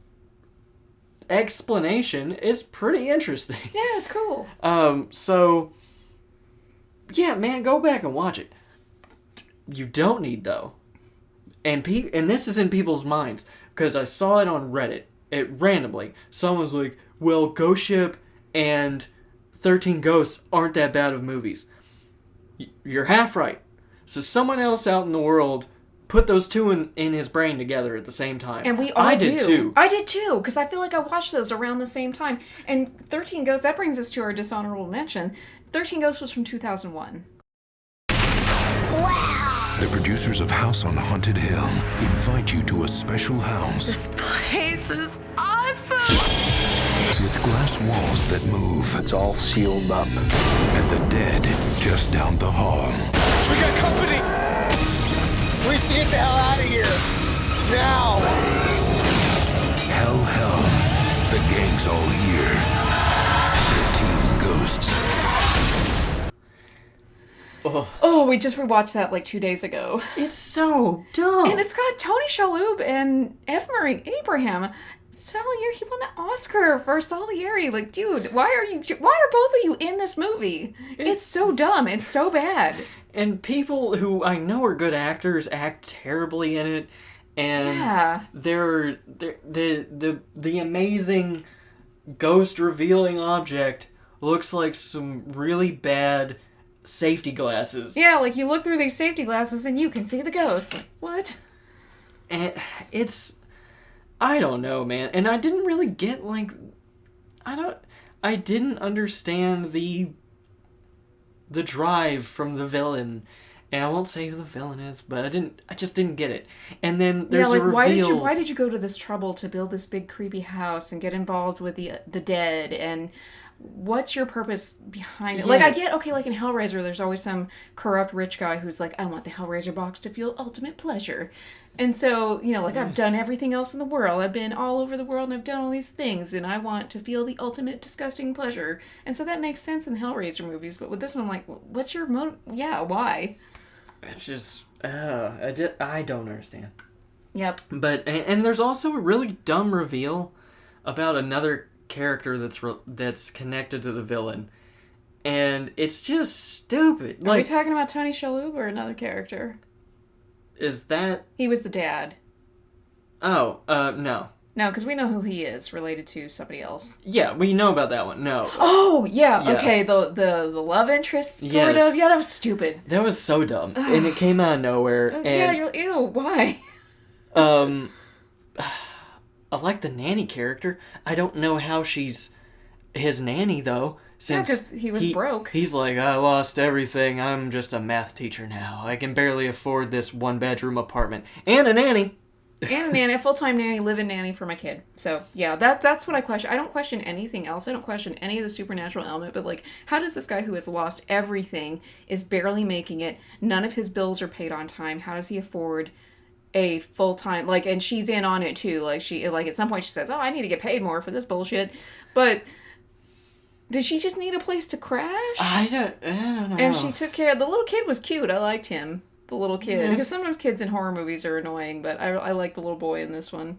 explanation is pretty interesting. Yeah, it's cool. So... Yeah, man, go back and watch it. You don't need, though. And this is in people's minds, because I saw it on Reddit. Randomly. Someone was like, well, Ghost Ship and 13 Ghosts aren't that bad of movies. You're half right. So someone else out in the world put those two in his brain together at the same time. And I did too, because I feel like I watched those around the same time. And 13 Ghosts, that brings us to our dishonorable mention. 13 Ghosts was from 2001. The producers of House on Haunted Hill invite you to a special house. This place is awesome! With glass walls that move. It's all sealed up. And the dead just down the hall. We got company! We need to get the hell out of here! Now! Hell. The gang's all here. 13 Ghosts. Oh we just rewatched that like 2 days ago. It's so dumb. And it's got Tony Shalhoub and F. Murray Abraham. Salieri, he won the Oscar for Salieri. Like, dude, why are both of you in this movie? It's so dumb. It's so bad. And people who I know are good actors act terribly in it. And they're the amazing ghost revealing object looks like some really bad safety glasses. Yeah, like you look through these safety glasses and you can see the ghost. Like, what? And I don't know, man. And I didn't really get, like... I didn't understand the drive from the villain. And I won't say who the villain is, but I just didn't get it. And then there's a reveal... why did you go to this trouble to build this big creepy house and get involved with the dead? And what's your purpose behind it? Yeah. Like, I get, okay, like in Hellraiser, there's always some corrupt rich guy who's like, I want the Hellraiser box to feel ultimate pleasure. And so, you know, like, I've done everything else in the world. I've been all over the world and I've done all these things and I want to feel the ultimate disgusting pleasure. And so that makes sense in the Hellraiser movies. But with this one, I'm like, what's your motive? Yeah, why? It's just... I don't understand. Yep. But... And there's also a really dumb reveal about another character that's connected to the villain. And it's just stupid. Are we talking about Tony Shalhoub or another character? Is that... He was the dad. Oh, no. No, because we know who he is, related to somebody else. Yeah, we know about that one. No. Oh, yeah. Okay, the love interest, sort of. Yeah, that was stupid. That was so dumb. And it came out of nowhere. And, yeah, you're like, ew, why? I like the nanny character. I don't know how she's his nanny, though. Since because he was broke. He's like, I lost everything. I'm just a math teacher now. I can barely afford this one-bedroom apartment. And a nanny. And a nanny, a full-time nanny, live-in nanny for my kid. So, yeah, that's what I question. I don't question anything else. I don't question any of the supernatural element. But, like, how does this guy who has lost everything, is barely making it, none of his bills are paid on time, how does he afford a full-time... Like, and she's in on it, too. Like, at some point she says, oh, I need to get paid more for this bullshit. But... Did she just need a place to crash? I don't know. And she took care of... The little kid was cute. I liked him. The little kid. Because sometimes kids in horror movies are annoying, but I like the little boy in this one.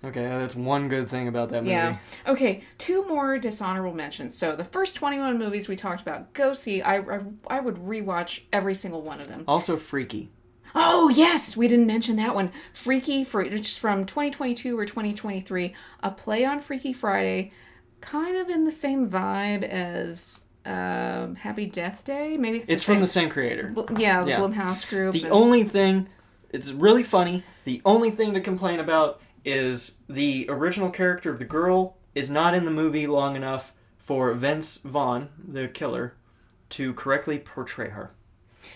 Okay, that's one good thing about that movie. Yeah. Okay, 2 more dishonorable mentions. So the first 21 movies we talked about, go see. I would rewatch every single one of them. Also Freaky. Oh, yes! We didn't mention that one. Freaky, which is from 2022 or 2023. A play on Freaky Friday. Kind of in the same vibe as Happy Death Day. Maybe it's from the same creator. Yeah, the Blumhouse group. The only thing, it's really funny. The only thing to complain about is the original character of the girl is not in the movie long enough for Vince Vaughn, the killer, to correctly portray her.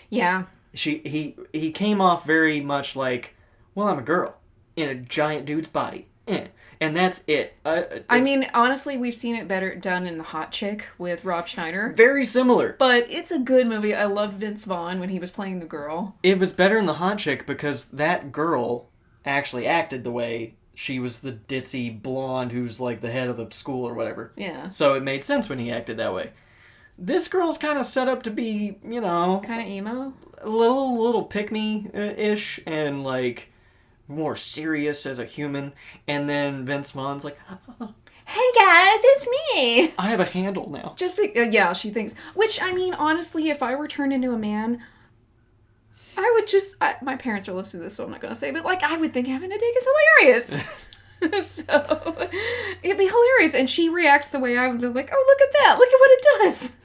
Yeah. He came off very much like, well, I'm a girl in a giant dude's body. And that's it. I mean, honestly, we've seen it better done in The Hot Chick with Rob Schneider. Very similar. But it's a good movie. I loved Vince Vaughn when he was playing the girl. It was better in The Hot Chick because that girl actually acted the way she was the ditzy blonde who's like the head of the school or whatever. Yeah. So it made sense when he acted that way. This girl's kind of set up to be, you know... Kind of emo? A little pick-me-ish and like... more serious as a human, and then Vince Vaughn's like, hey guys, it's me! I have a handle now. Yeah, she thinks, which, I mean, honestly, if I were turned into a man, I would just, my parents are listening to this, so I'm not going to say, but like, I would think having a dick is hilarious. So, it'd be hilarious, and she reacts the way I would be like, oh, look at that, look at what it does.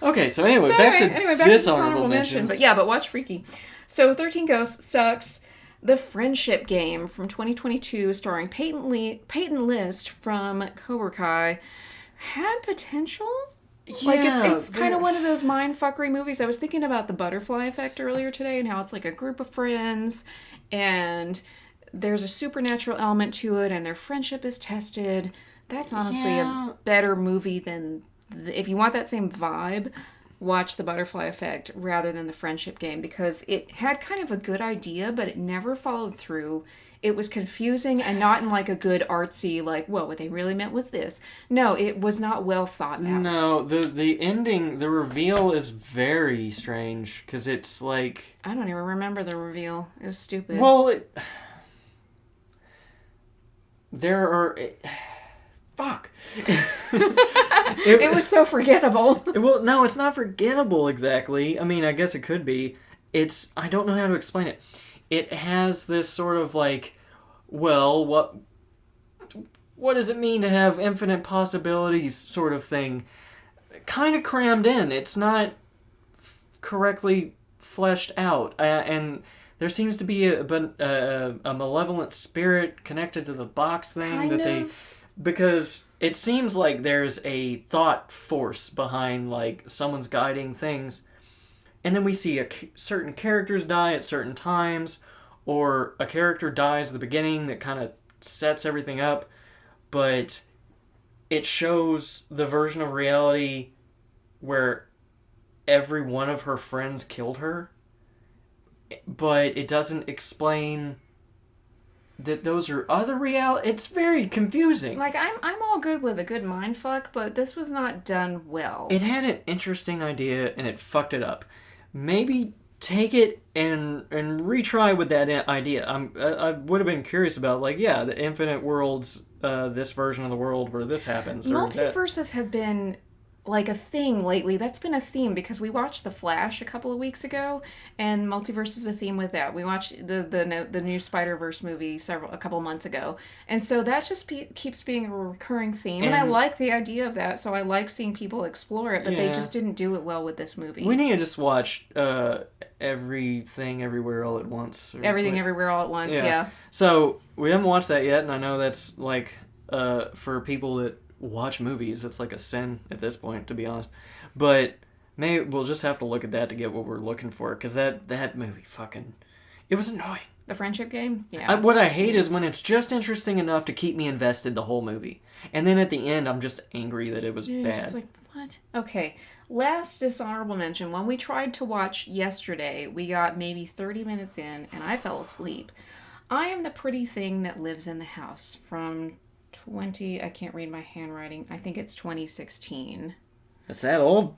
Okay, so anyway, back to dishonorable mentions. But watch Freaky. So, 13 Ghosts sucks. The Friendship Game from 2022, starring Peyton List from Cobra Kai, had potential. Yeah, like it's kind of one of those mindfuckery movies. I was thinking about The Butterfly Effect earlier today and how it's like a group of friends and there's a supernatural element to it and their friendship is tested. That's honestly a better movie than if you want that same vibe. watch The Butterfly Effect rather than The Friendship Game, because it had kind of a good idea, but it never followed through. It was confusing, and not in like a good artsy, like, well, what they really meant was this. No, it was not well thought out. No, the ending, the reveal is very strange, because it's like... I don't even remember the reveal. It was stupid. Well, there are... Fuck. It was so forgettable. Well, no, it's not forgettable exactly. I mean, I guess it could be. I don't know how to explain it. It has this sort of like, well, what does it mean to have infinite possibilities sort of thing, kind of crammed in. It's not correctly fleshed out. And there seems to be a malevolent spirit connected to the box thing because it seems like there's a thought force behind like someone's guiding things. And then we see certain characters die at certain times, or a character dies at the beginning that kind of sets everything up, but it shows the version of reality where every one of her friends killed her, but it doesn't explain that those are other reality. It's very confusing. Like, I'm all good with a good mindfuck, but this was not done well. It had an interesting idea, and it fucked it up. Maybe take it and retry with that idea. I would have been curious about, like, yeah, the infinite worlds, this version of the world where this happens. Multiverses have been like a thing lately. That's been a theme because we watched The Flash a couple of weeks ago, and multiverse is a theme with that. We watched the new Spider-Verse movie a couple of months ago, and so that just keeps being a recurring theme. And I like the idea of that, so I like seeing people explore it, but they just didn't do it well with this movie. We need to just watch Everything Everywhere All at Once. Everything Everywhere All at Once, yeah. So we haven't watched that yet, and I know that's like for people that watch movies, it's like a sin at this point, to be honest. But maybe we'll just have to look at that to get what we're looking for, because that movie it was annoying. The Friendship Game? Yeah. What I hate is when it's just interesting enough to keep me invested the whole movie, and then at the end I'm just angry that it was bad. Just like, what? Okay, last dishonorable mention. When we tried to watch yesterday, we got maybe 30 minutes in, and I fell asleep. I Am the Pretty Thing That Lives in the House from I can't read my handwriting. I think it's 2016. It's that old?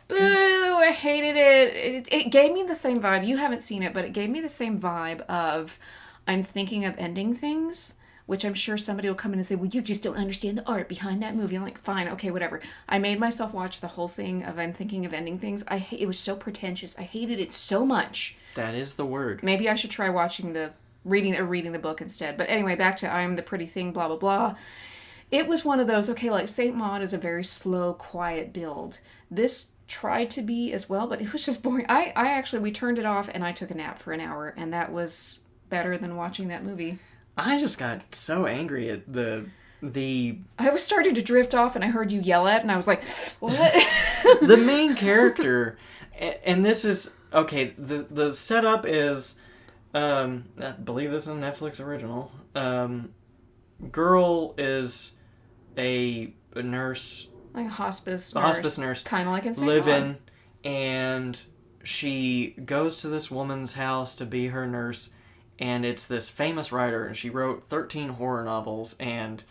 Boo! I hated it. It gave me the same vibe. You haven't seen it, but it gave me the same vibe of I'm thinking of ending things, which I'm sure somebody will come in and say, well, you just don't understand the art behind that movie. I'm like, fine, okay, whatever. I made myself watch the whole thing of I'm thinking of ending things. It was so pretentious. I hated it so much. That is the word. Maybe I should try reading the book instead. But anyway, back to I Am the Pretty Thing, blah, blah, blah. It was one of those, okay, like Saint Maud is a very slow, quiet build. This tried to be as well, but it was just boring. We turned it off and I took a nap for an hour, and that was better than watching that movie. I just got so angry at the I was starting to drift off and I heard you yell at, and I was like, what? The main character, and this is, okay, the setup is, I believe this is a Netflix original. Girl is a nurse. Like a hospice nurse. Kind of like in St. Maud. Live-in, and she goes to this woman's house to be her nurse, and it's this famous writer, and she wrote 13 horror novels, and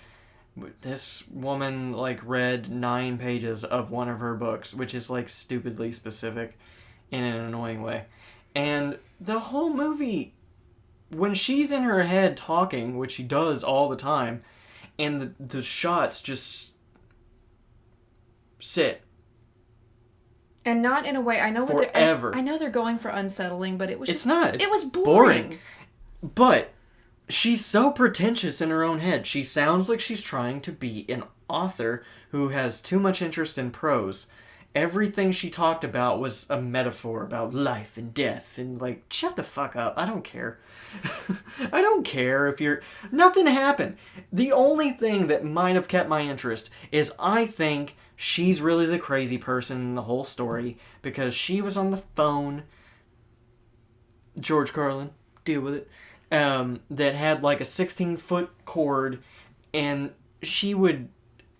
this woman, like, read 9 pages of one of her books, which is, like, stupidly specific in an annoying way. And the whole movie, when she's in her head talking, which she does all the time, and the shots just sit. And not in a way, I know forever. I know they're going for unsettling, but it was It's not. It's it was boring. But she's so pretentious in her own head. She sounds like she's trying to be an author who has too much interest in prose. Everything she talked about was a metaphor about life and death, and like, shut the fuck up. I don't care. I don't care if you're... Nothing happened. The only thing that might have kept my interest is I think she's really the crazy person in the whole story, because she was on the phone, George Carlin, deal with it, that had like a 16-foot cord, and she would...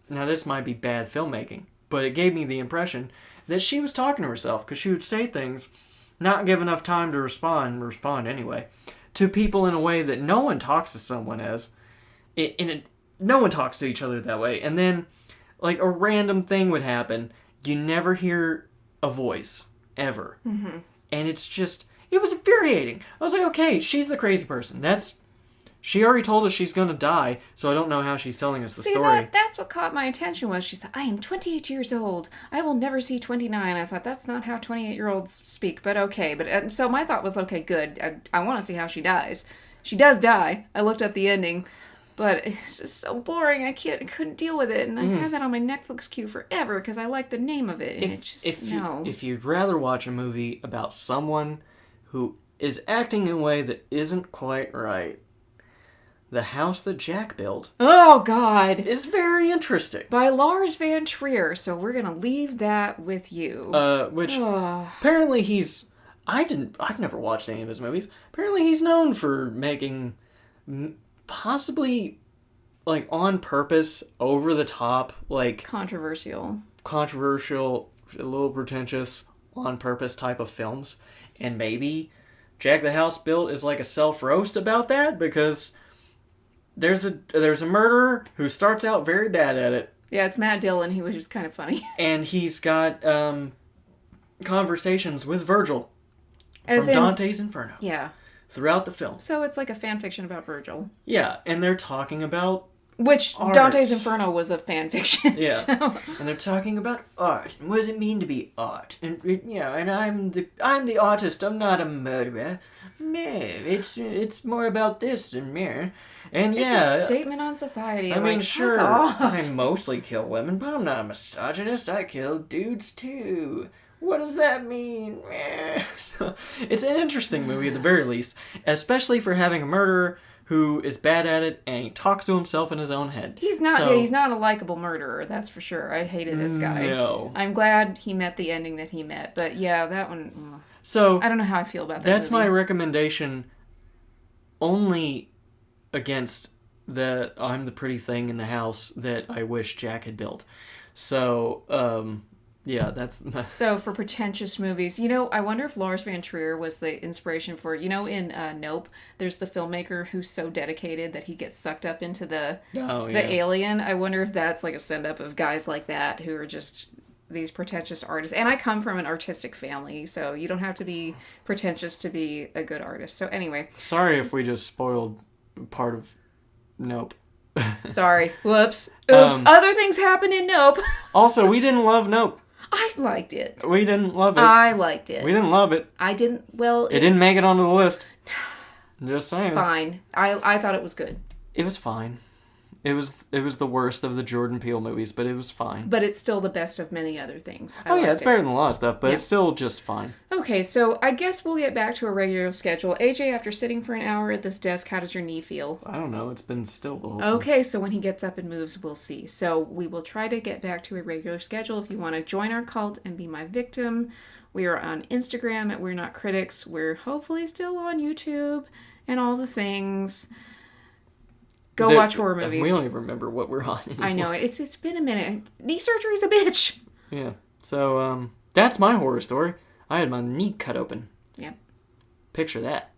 Now this might be bad filmmaking, but it gave me the impression that she was talking to herself, because she would say things, not give enough time to respond anyway, to people in a way that no one talks to someone as. No one talks to each other that way. And then, like, a random thing would happen. You never hear a voice, ever. Mm-hmm. And it's just, it was infuriating. I was like, okay, she's the crazy person. She already told us she's going to die, so I don't know how she's telling us the story. That's what caught my attention was she said, I am 28 years old. I will never see 29. I thought, that's not how 28-year-olds speak, but okay. But so my thought was, okay, good. I want to see how she dies. She does die. I looked up the ending, but it's just so boring. I couldn't deal with it, and I had that on my Netflix queue forever because I like the name of it, and if you'd rather watch a movie about someone who is acting in a way that isn't quite right, The House That Jack Built. Oh, God. Is very interesting. By Lars Van Trier, so we're going to leave that with you. Which apparently I've never watched any of his movies. Apparently he's known for making possibly, like, on purpose, over the top, like... Controversial, a little pretentious, on purpose type of films. And maybe Jack the House Built is like a self-roast about that, because... There's a murderer who starts out very bad at it. Yeah, it's Matt Dillon. He was just kind of funny. And he's got conversations with Virgil from Dante's Inferno. Yeah. Throughout the film. So it's like a fan fiction about Virgil. Yeah, and they're talking about Which art. Dante's Inferno was a fan fiction. Yeah. So. And they're talking about art. And what does it mean to be art? And and I'm the artist. I'm not a murderer. It's more about this than me. And yeah, it's a statement on society. I mean, sure, fuck off. I mostly kill women, but I'm not a misogynist. I kill dudes too. What does that mean? So, it's an interesting movie at the very least, especially for having a murderer who is bad at it and he talks to himself in his own head. He's not a likable murderer, that's for sure. I hated this guy. No. I'm glad he met the ending that he met, but yeah, that one. So I don't know how I feel about that. That's movie. my recommendation. Only against that I'm the pretty thing in the house that I wish Jack had built. So, yeah, that's... So, for pretentious movies, I wonder if Lars Van Trier was the inspiration for, in Nope, there's the filmmaker who's so dedicated that he gets sucked up into the alien. I wonder if that's like a send-up of guys like that who are just these pretentious artists. And I come from an artistic family, so you don't have to be pretentious to be a good artist. So, anyway. Sorry if we just spoiled part of Nope. Sorry. Whoops. Oops. Other things happened in Nope. Also, we didn't love Nope. I liked it. We didn't love it. I liked it. We didn't love it. I didn't... Well... It didn't make it onto the list. Just saying. Fine. I thought it was good. It was fine. It was the worst of the Jordan Peele movies, but it was fine. But it's still the best of many other things. It's better than a lot of stuff, but it's still just fine. Okay, so I guess we'll get back to a regular schedule. AJ, after sitting for an hour at this desk, how does your knee feel? I don't know. It's been still the whole time. Okay, so when he gets up and moves, we'll see. So we will try to get back to a regular schedule. If you want to join our cult and be my victim, we are on Instagram at We're Not Critics. We're hopefully still on YouTube and all the things. Go watch horror movies. We don't even remember what we're on anymore. I know. It's been a minute. Knee surgery's a bitch. Yeah. So, that's my horror story. I had my knee cut open. Yep. Picture that.